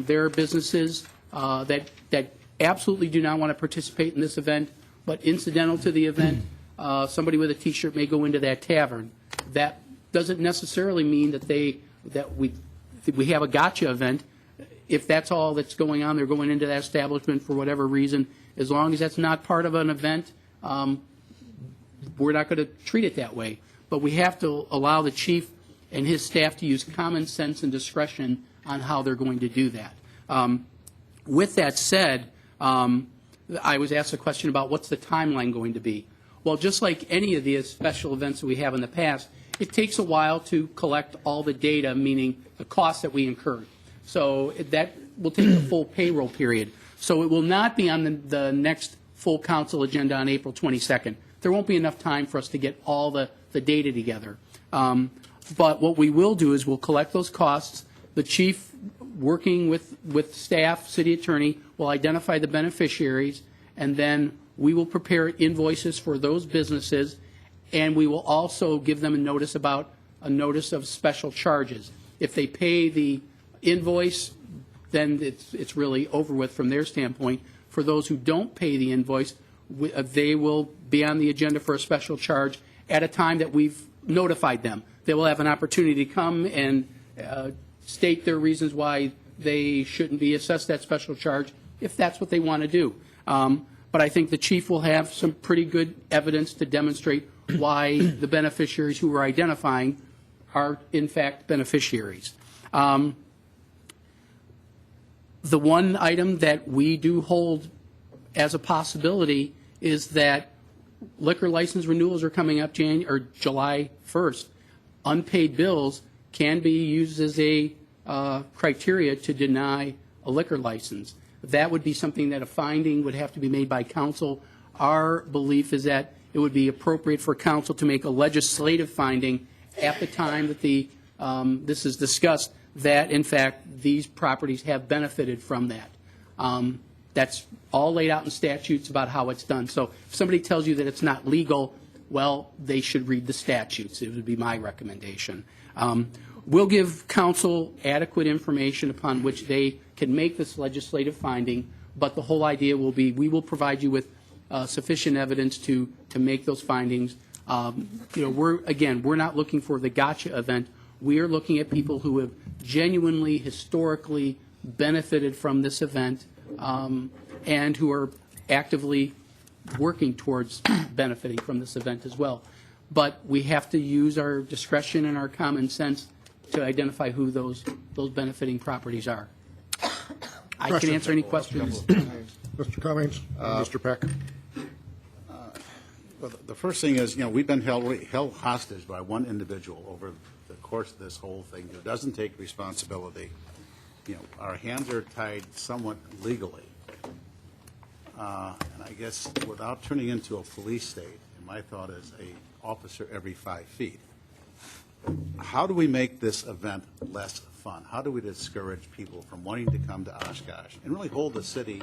There are businesses that absolutely do not want to participate in this event, but incidental to the event, somebody with a T-shirt may go into that tavern. That doesn't necessarily mean that we have a gotcha event. If that's all that's going on, they're going into that establishment for whatever reason. As long as that's not part of an event, we're not going to treat it that way. But we have to allow the chief and his staff to use common sense and discretion on how they're going to do that. With that said, I was asked a question about what's the timeline going to be. Well, just like any of these special events that we have in the past, it takes a while to collect all the data, meaning the costs that we incurred. So that will take the full payroll period. So it will not be on the next full council agenda on April 22nd. There won't be enough time for us to get all the data together. But what we will do is we'll collect those costs. The chief, working with staff, city attorney, will identify the beneficiaries, and then we will prepare invoices for those businesses, and we will also give them a notice of special charges. If they pay the invoice, then it's really over with from their standpoint. For those who don't pay the invoice, they will be on the agenda for a special charge at a time that we've notified them. They will have an opportunity to come and state their reasons why they shouldn't be assessed that special charge if that's what they want to do. But I think the chief will have some pretty good evidence to demonstrate why the beneficiaries who we're identifying are, in fact, beneficiaries. The one item that we do hold as a possibility is that liquor license renewals are coming up July 1st. Unpaid bills can be used as a criteria to deny a liquor license. That would be something that a finding would have to be made by council. our belief is that it would be appropriate for council to make a legislative finding at the time that this is discussed, that in fact these properties have benefited from that. That's all laid out in statutes about how it's done. So if somebody tells you that it's not legal, well, they should read the statutes. It would be my recommendation. We'll give council adequate information upon which they can make this legislative finding, but the whole idea will be we will provide you with sufficient evidence to make those findings. We're not looking for the gotcha event. We are looking at people who have genuinely, historically benefited from this event, and who are actively working towards benefiting from this event as well. But we have to use our discretion and our common sense to identify who those benefiting properties are. I can answer any questions. Mr. Cummings, Mr. Peck. Well, the first thing is, we've been held hostage by one individual over the course of this whole thing who doesn't take responsibility. Our hands are tied somewhat legally. And I guess without turning into a police state, and my thought is a officer every 5 feet. How do we make this event less fun? How do we discourage people from wanting to come to Oshkosh and really hold the city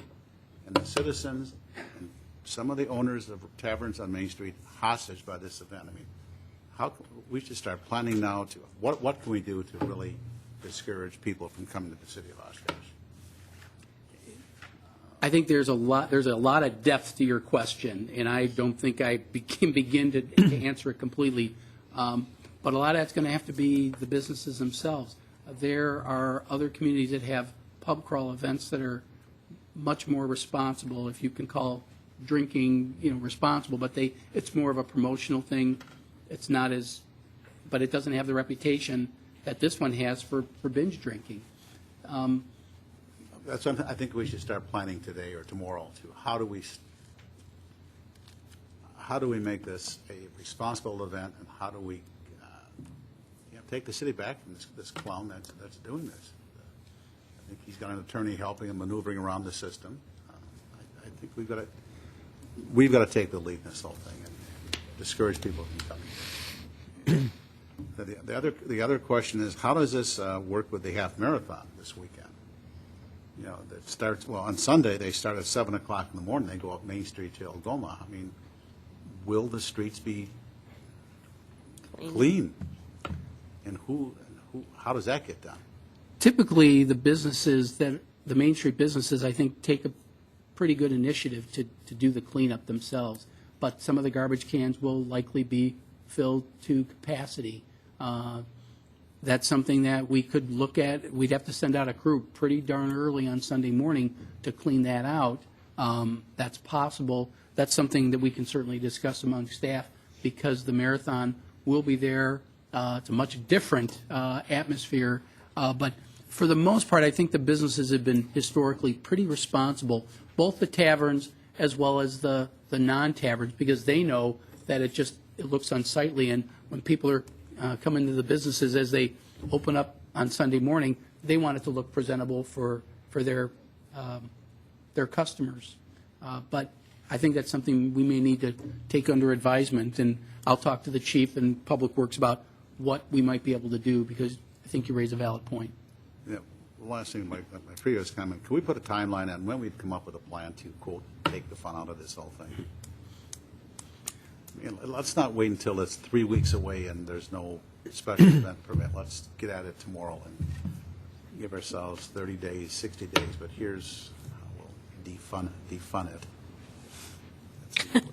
and the citizens and some of the owners of taverns on Main Street hostage by this event? I mean, we should start planning now to what can we do to really discourage people from coming to the city of Oshkosh? I think there's a lot of depth to your question, and I don't think I can begin to answer it completely. But a lot of that's going to have to be the businesses themselves. There are other communities that have pub crawl events that are much more responsible, if you can call drinking, responsible, but it's more of a promotional thing. It's not as, but it doesn't have the reputation that this one has for binge drinking. That's what I think we should start planning today or tomorrow. How do we make this a responsible event, and how do we take the city back from this clown that's doing this? I think he's got an attorney helping him maneuvering around the system. I think we've got to take the lead in this whole thing and discourage people from coming. The other question is, how does this work with the half marathon this weekend? That starts, on Sunday they start at 7 o'clock in the morning. They go up Main Street to Algoma. I mean, will the streets be clean? And how does that get done? Typically, the Main Street businesses, I think, take a pretty good initiative to do the cleanup themselves. But some of the garbage cans will likely be filled to capacity. That's something that we could look at. We'd have to send out a crew pretty darn early on Sunday morning to clean that out. That's possible. That's something that we can certainly discuss among staff, because the marathon will be there. It's a much different atmosphere. But for the most part, I think the businesses have been historically pretty responsible, both the taverns as well as the non-taverns, because they know that it looks unsightly. And when people are coming to the businesses as they open up on Sunday morning, they want it to look presentable for their customers. But I think that's something we may need to take under advisement, and I'll talk to the chief and Public Works about what we might be able to do, because I think you raise a valid point. The last thing, my previous comment, can we put a timeline on when we'd come up with a plan to, quote, take the fun out of this whole thing? Let's not wait until it's 3 weeks away and there's no special event permit. Let's get at it tomorrow and give ourselves 30 days, 60 days. But here's how we'll defun it.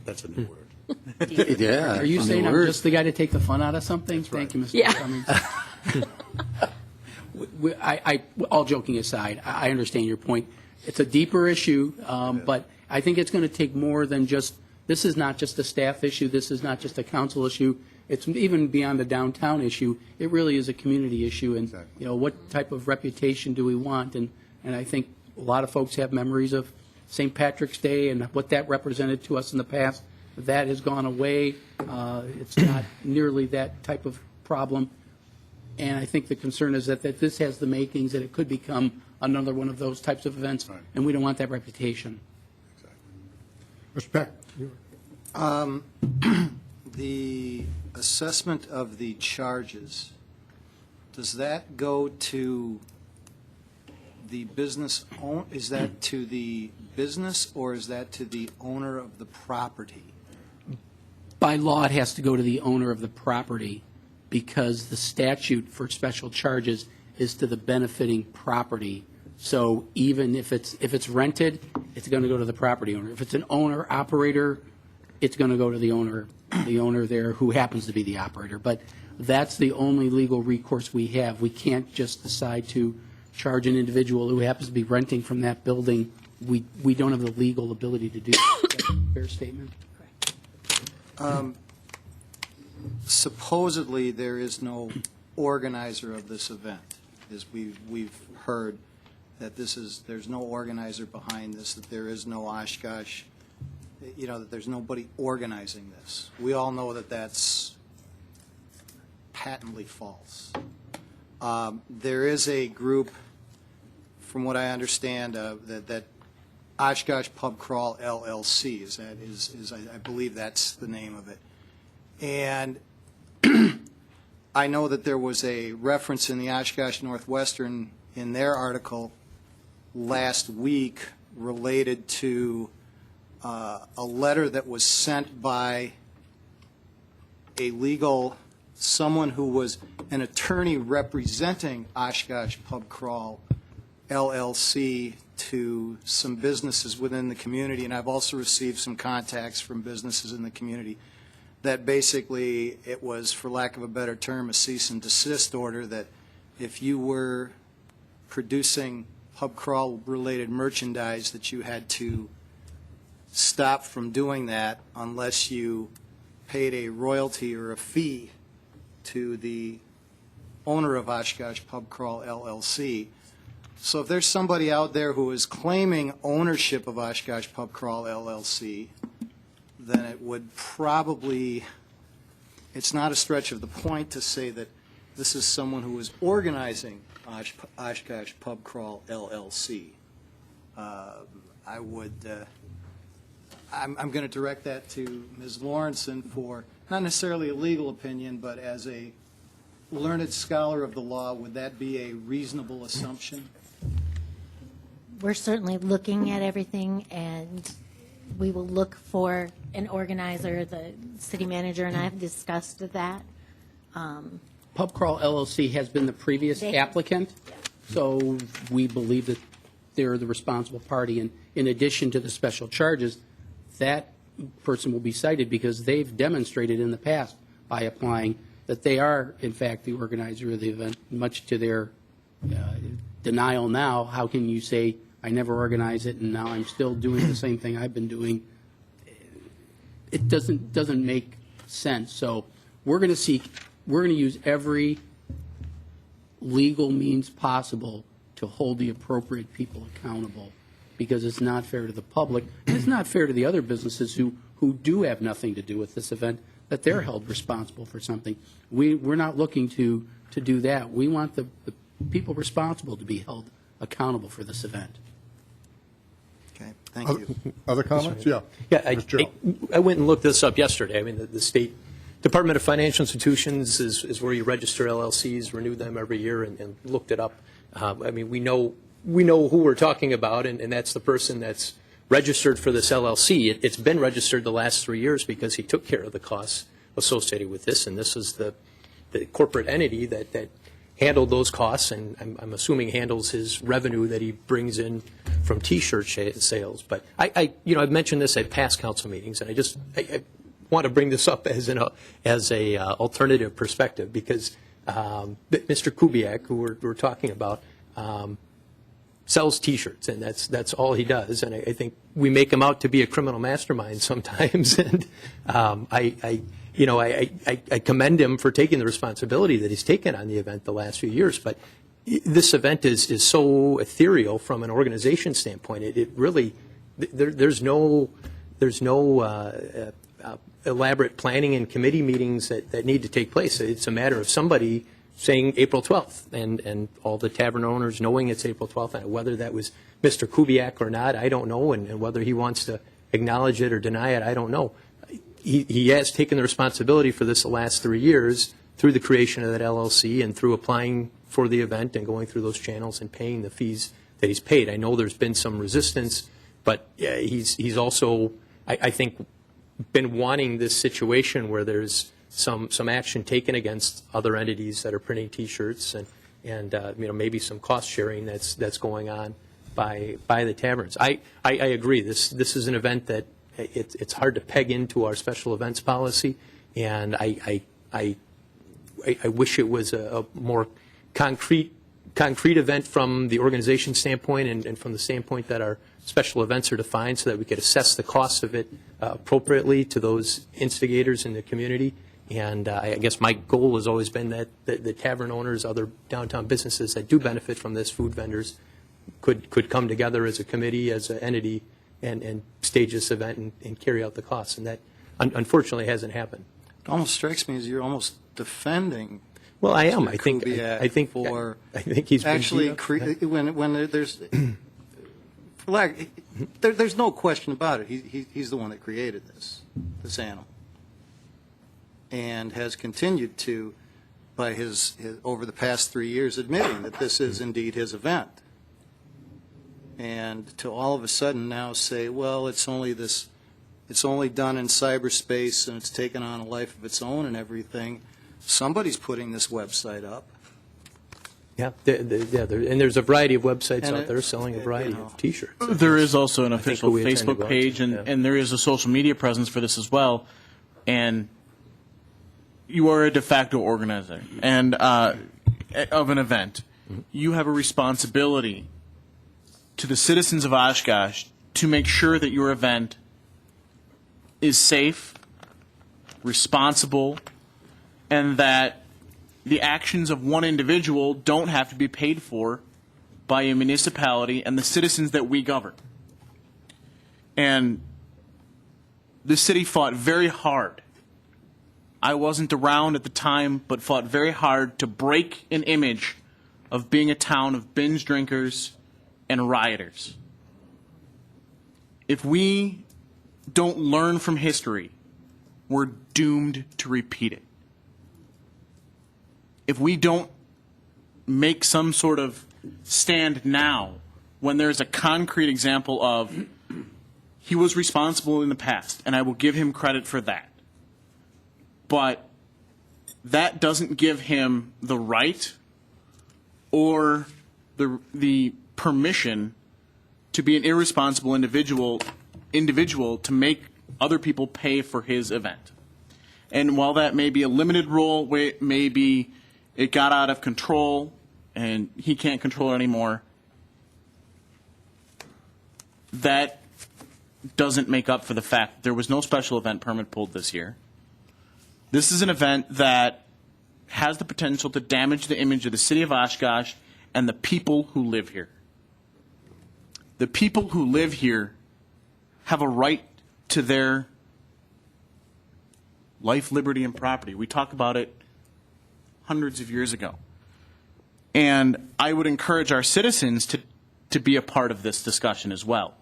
That's a new word. Yeah. Are you saying I'm just the guy to take the fun out of something? Thank you, Mr. Cummings. All joking aside, I understand your point. It's a deeper issue, but I think it's going to take more than just. This is not just a staff issue. This is not just a council issue. It's even beyond the downtown issue. It really is a community issue. And what type of reputation do we want? And I think a lot of folks have memories of St. Patrick's Day and what that represented to us in the past. That has gone away. It's not nearly that type of problem. And I think the concern is that this has the makings that it could become another one of those types of events, and we don't want that reputation. Mr. Peck. The assessment of the charges, does that go to the business, is that to the business or is that to the owner of the property? By law, it has to go to the owner of the property because the statute for special charges is to the benefiting property. So even if it's rented, it's going to go to the property owner. If it's an owner operator, it's going to go to the owner there who happens to be the operator. But that's the only legal recourse we have. We can't just decide to charge an individual who happens to be renting from that building. We don't have the legal ability to do that. Is that a fair statement? Supposedly, there is no organizer of this event. As we've heard that there's no organizer behind this, that there is no Oshkosh, that there's nobody organizing this. We all know that that's patently false. There is a group, from what I understand, that Oshkosh Pub Crawl LLC I believe that's the name of it. And I know that there was a reference in the Oshkosh Northwestern in their article last week related to a letter that was sent by someone who was an attorney representing Oshkosh Pub Crawl LLC to some businesses within the community, and I've also received some contacts from businesses in the community that basically it was, for lack of a better term, a cease and desist order, that if you were producing pub crawl related merchandise that you had to stop from doing that unless you paid a royalty or a fee to the owner of Oshkosh Pub Crawl LLC. So if there's somebody out there who is claiming ownership of Oshkosh Pub Crawl LLC, then it would probably, it's not a stretch of the point to say that this is someone who is organizing Oshkosh Pub Crawl LLC. I'm going to direct that to Ms. Lawrenson for not necessarily a legal opinion, but as a learned scholar of the law, would that be a reasonable assumption? We're certainly looking at everything, and we will look for an organizer. The city manager and I have discussed that. Pub Crawl LLC has been the previous applicant, so we believe that they're the responsible party. And in addition to the special charges, that person will be cited because they've demonstrated in the past by applying that they are, in fact, the organizer of the event, much to their denial now. How can you say, I never organized it and now I'm still doing the same thing I've been doing? It doesn't make sense. So we're going to use every legal means possible to hold the appropriate people accountable, because it's not fair to the public, and it's not fair to the other businesses who do have nothing to do with this event, that they're held responsible for something. We're not looking to do that. We want the people responsible to be held accountable for this event. Okay, thank you. Other comments? Yeah. Yeah, I went and looked this up yesterday. I mean, the State Department of Financial Institutions is where you register LLCs, renew them every year, and looked it up. I mean, we know who we're talking about, and that's the person that's registered for this LLC. It's been registered the last 3 years because he took care of the costs associated with this, and this is the corporate entity that handled those costs, and I'm assuming handles his revenue that he brings in from T-shirt sales. But I've mentioned this at past council meetings, and I want to bring this up as a alternative perspective, because Mr. Kubiak, who we're talking about, sells T-shirts, and that's all he does. And I think we make him out to be a criminal mastermind sometimes. And I commend him for taking the responsibility that he's taken on the event the last few years. But this event is so ethereal from an organization standpoint. It really there's no elaborate planning and committee meetings that need to take place. It's a matter of somebody saying April 12th, and all the tavern owners knowing it's April 12th, and whether that was Mr. Kubiak or not, I don't know, and whether he wants to acknowledge it or deny it, I don't know. He has taken the responsibility for this the last 3 years through the creation of that LLC and through applying for the event and going through those channels and paying the fees that he's paid. I know there's been some resistance, but he's also, I think, been wanting this situation where there's some action taken against other entities that are printing T-shirts and maybe some cost sharing that's going on by the taverns. I agree. This is an event that it's hard to peg into our special events policy, and I wish it was a more concrete event from the organization standpoint and from the standpoint that our special events are defined so that we could assess the cost of it appropriately to those instigators in the community. And I guess my goal has always been that the tavern owners, other downtown businesses that do benefit from this, food vendors, could come together as a committee, as an entity, and stage this event and carry out the costs. And that, unfortunately, hasn't happened. It almost strikes me as you're almost defending. Well, I am. Mr. I think Kubiak I think he's been actually beat up. when there's for lack, there's no question about it. He's the one that created this animal, and has continued to, by his over the past 3 years, admitting that this is indeed his event. And to all of a sudden now say, well, it's only done in cyberspace and it's taken on a life of its own and everything. Somebody's putting this website up. Yeah, and there's a variety of websites out there selling a variety of T-shirts. There is also an I think official we attend to Facebook go page, to, yeah. and there is a social media presence for this as well. And you are a de facto organizer and of an event. You have a responsibility to the citizens of Oshkosh to make sure that your event is safe, responsible, and that the actions of one individual don't have to be paid for by a municipality and the citizens that we govern. And the city fought very hard. I wasn't around at the time, but fought very hard to break an image of being a town of binge drinkers and rioters. If we don't learn from history, we're doomed to repeat it. If we don't make some sort of stand now, when there's a concrete example of he was responsible in the past, and I will give him credit for that, but that doesn't give him the right or the permission to be an irresponsible individual to make other people pay for his event. And while that may be a limited role, maybe it got out of control and he can't control it anymore, that doesn't make up for the fact that there was no special event permit pulled this year. This is an event that has the potential to damage the image of the city of Oshkosh and the people who live here. The people who live here have a right to their life, liberty, and property. We talked about it hundreds of years ago. And I would encourage our citizens to be a part of this discussion as well.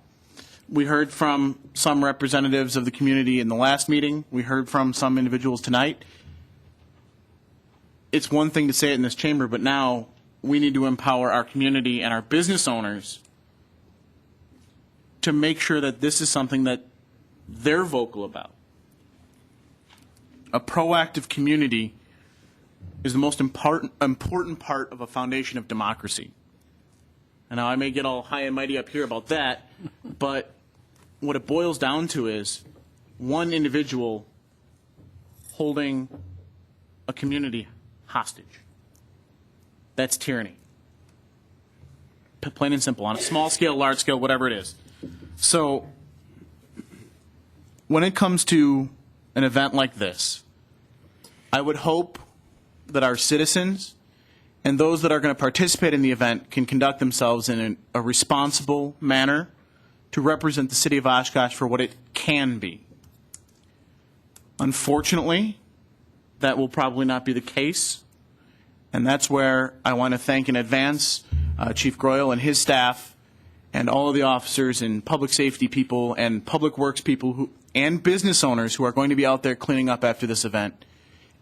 We heard from some representatives of the community in the last meeting. We heard from some individuals tonight. It's one thing to say it in this chamber, but now we need to empower our community and our business owners to make sure that this is something that they're vocal about. A proactive community is the most important part of a foundation of democracy. And now I may get all high and mighty up here about that, but what it boils down to is one individual holding a community hostage. That's tyranny. Plain and simple, on a small scale, large scale, whatever it is. So when it comes to an event like this, I would hope that our citizens and those that are going to participate in the event can conduct themselves in a responsible manner to represent the city of Oshkosh for what it can be. Unfortunately, that will probably not be the case, and that's where I want to thank in advance Chief Groyle and his staff and all of the officers and public safety people and public works people and business owners who are going to be out there cleaning up after this event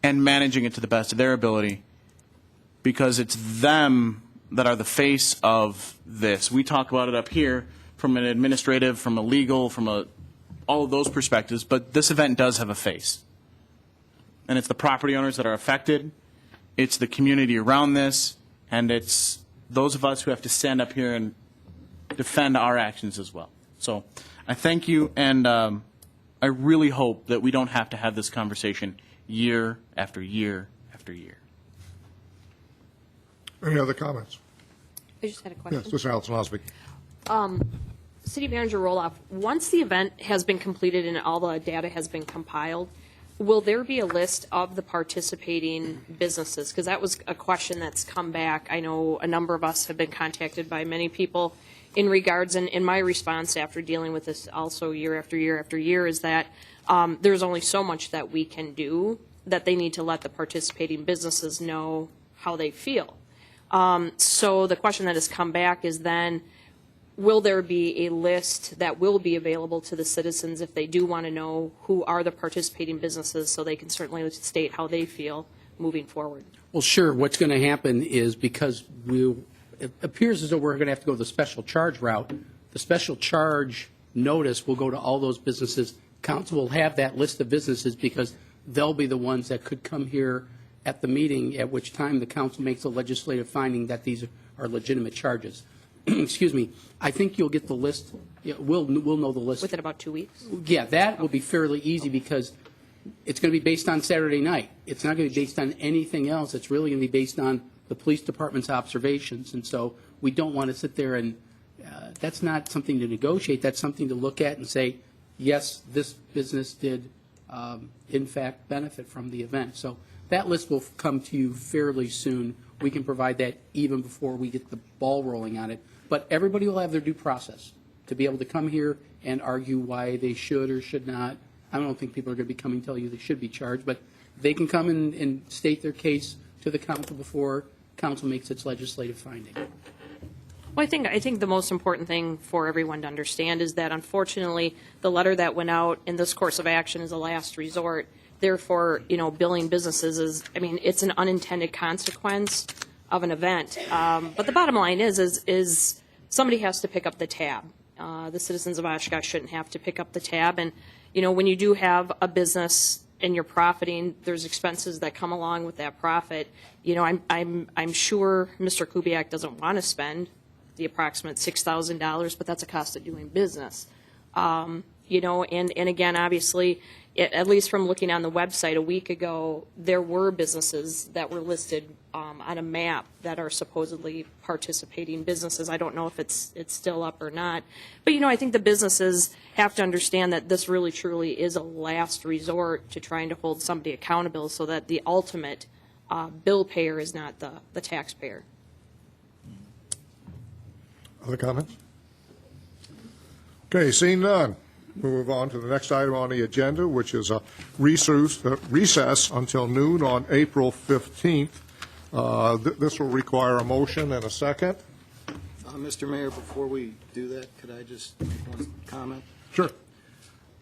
and managing it to the best of their ability, because it's them that are the face of this. We talk about it up here from an administrative, from a legal, all of those perspectives, but this event does have a face. And it's the property owners that are affected, it's the community around this, and it's those of us who have to stand up here and defend our actions as well. So I thank you, and I really hope that we don't have to have this conversation year after year after year. Any other comments? I just had a question. Yes, this is Allison Osby. City Manager Roloff, once the event has been completed and all the data has been compiled, will there be a list of the participating businesses? Because that was a question that's come back. I know a number of us have been contacted by many people in regards, and in my response after dealing with this also year after year after year, is that there's only so much that we can do, that they need to let the participating businesses know how they feel. So the question that has come back is then, will there be a list that will be available to the citizens if they do want to know who are the participating businesses, so they can certainly state how they feel moving forward? Well, sure. What's going to happen is, because it appears as though we're going to have to go the special charge route, the special charge notice will go to all those businesses. Council will have that list of businesses because they'll be the ones that could come here at the meeting, at which time the council makes a legislative finding that these are legitimate charges. Excuse me. I think you'll get the list. Yeah, we'll know the list within about 2 weeks. Yeah, that will be fairly easy because it's going to be based on Saturday night. It's not going to be based on anything else. It's really going to be based on the police department's observations, and so we don't want to sit there and that's not something to negotiate. That's something to look at and say, yes, this business did in fact benefit from the event. So that list will come to you fairly soon. We can provide that even before we get the ball rolling on it. But everybody will have their due process to be able to come here and argue why they should or should not. I don't think people are going to be coming and tell you they should be charged, but they can come and state their case to the council before council makes its legislative finding. Well, I think the most important thing for everyone to understand is that, unfortunately, the letter that went out in this course of action is a last resort. Therefore, billing businesses is, it's an unintended consequence of an event. But the bottom line is somebody has to pick up the tab. The citizens of Oshkosh shouldn't have to pick up the tab. And, when you do have a business and you're profiting, there's expenses that come along with that profit. I'm sure Mr. Kubiak doesn't want to spend the approximate $6,000, but that's a cost of doing business. And again, obviously, at least from looking on the website a week ago, there were businesses that were listed on a map that are supposedly participating businesses. I don't know if it's still up or not. But, I think the businesses have to understand that this really truly is a last resort to trying to hold somebody accountable so that the ultimate bill payer is not the taxpayer. Other comments? Okay, seeing none, we'll move on to the next item on the agenda, which is a recess until noon on April 15th. This will require a motion and a second. Mr. Mayor, before we do that, could I just make one comment? Sure.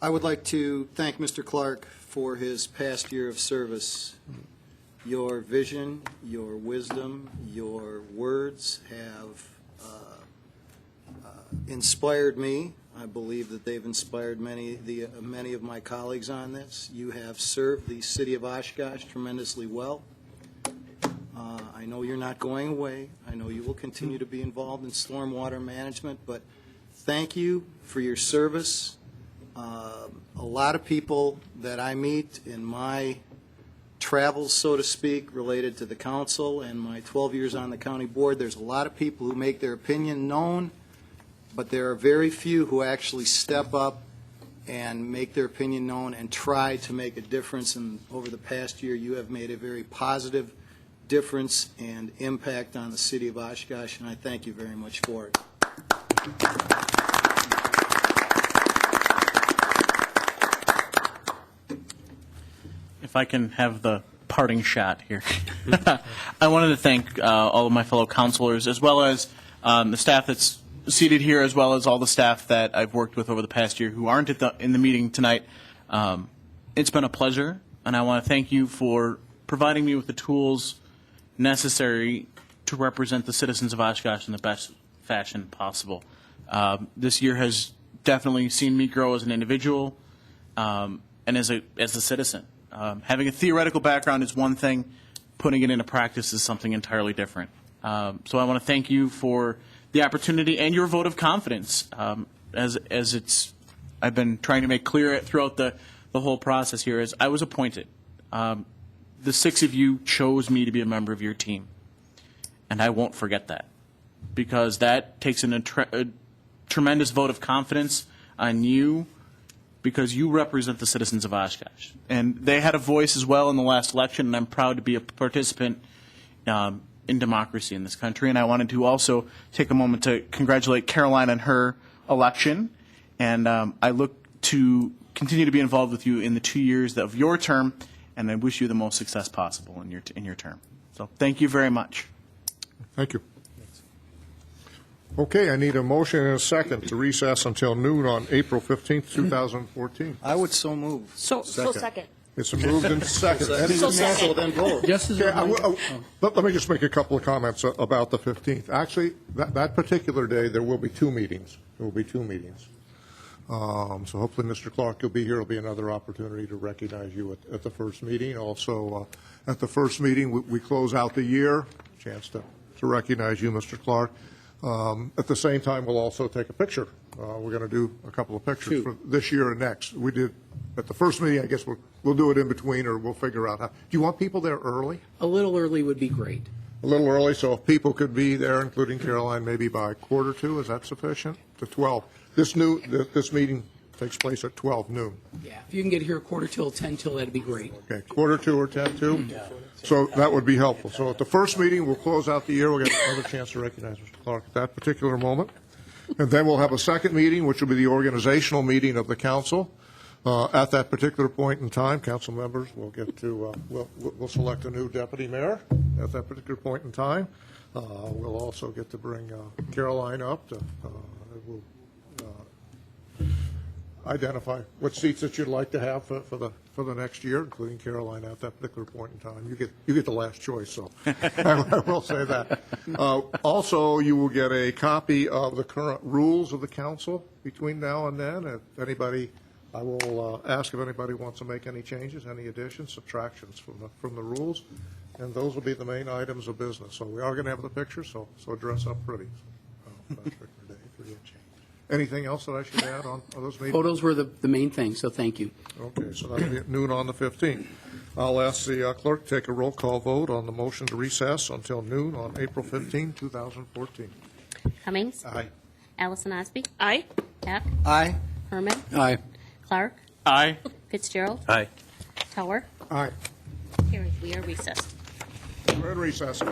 I would like to thank Mr. Clark for his past year of service. Your vision, your wisdom, your words have inspired me. I believe that they've inspired many of my colleagues on this. You have served the city of Oshkosh tremendously well. I know you're not going away. I know you will continue to be involved in stormwater management, but thank you for your service. A lot of people that I meet in my travels, so to speak, related to the council and my 12 years on the county board, there's a lot of people who make their opinion known, but there are very few who actually step up and make their opinion known and try to make a difference. And over the past year, you have made a very positive difference and impact on the city of Oshkosh, and I thank you very much for it. If I can have the parting shot here. I wanted to thank all of my fellow councilors, as well as the staff that's seated here, as well as all the staff that I've worked with over the past year who aren't in the meeting tonight. It's been a pleasure, and I want to thank you for providing me with the tools necessary to represent the citizens of Oshkosh in the best fashion possible. This year has definitely seen me grow as an individual and as a citizen. Having a theoretical background is one thing. Putting it into practice is something entirely different. So I want to thank you for the opportunity and your vote of confidence. As I've been trying to make clear throughout the whole process here, is I was appointed. The 6 of you chose me to be a member of your team, and I won't forget that, because that takes a tremendous vote of confidence on you, because you represent the citizens of Oshkosh. And they had a voice as well in the last election, and I'm proud to be a participant in democracy in this country. And I wanted to also take a moment to congratulate Caroline on her election, and I look to continue to be involved with you in the 2 years of your term, and I wish you the most success possible in your term. So thank you very much. Thank you. Okay, I need a motion and a second to recess until noon on April 15th, 2014. I would so move. So second. It's moved and second. Any So discussion? second. Just as Let me just make a couple of comments about the 15th. Actually, that particular day, there will be 2 meetings. There will be 2 meetings. So hopefully, Mr. Clark, you'll be here. There'll be another opportunity to recognize you at the first meeting. Also, at the first meeting, we close out the year. Chance to recognize you, Mr. Clark. At the same time, we'll also take a picture. We're going to do a couple of pictures for this year and next. We did at the first meeting. I guess we'll do it in between, or we'll figure out how. Do you want people there early? A little early would be great. A little early, so if people could be there, including Caroline, maybe by 1:45, is that sufficient? To 12. This meeting takes place at 12 noon. Yeah, if you can get here 10:45 till, that'd be great. Okay, 1:45 or 10:02? So that would be helpful. So at the first meeting, we'll close out the year. We'll get another chance to recognize Mr. Clark at that particular moment. And then we'll have a second meeting, which will be the organizational meeting of the council. At that particular point in time, council members will get to, we'll select a new deputy mayor at that particular point in time. We'll also get to bring Caroline up to, we'll identify what seats that you'd like to have for the next year, including Caroline at that particular point in time. You get the last choice, so I will say that. Also, you will get a copy of the current rules of the council between now and then. If anybody, I will ask if anybody wants to make any changes, any additions, subtractions from the rules, and those will be the main items of business. So we are going to have the pictures, so dress up pretty. Anything else that I should add on those meetings? Photos were the main thing, so thank you. Okay, so that'll be at noon on the 15th. I'll ask the clerk to take a roll call vote on the motion to recess until noon on April 15, 2014. Cummings? Aye. Allison Osby? Aye. Heck? Aye. Herman? Aye. Clark? Aye. Fitzgerald? Aye. Tower? Aye. Carried. We are recessed. We're in recess.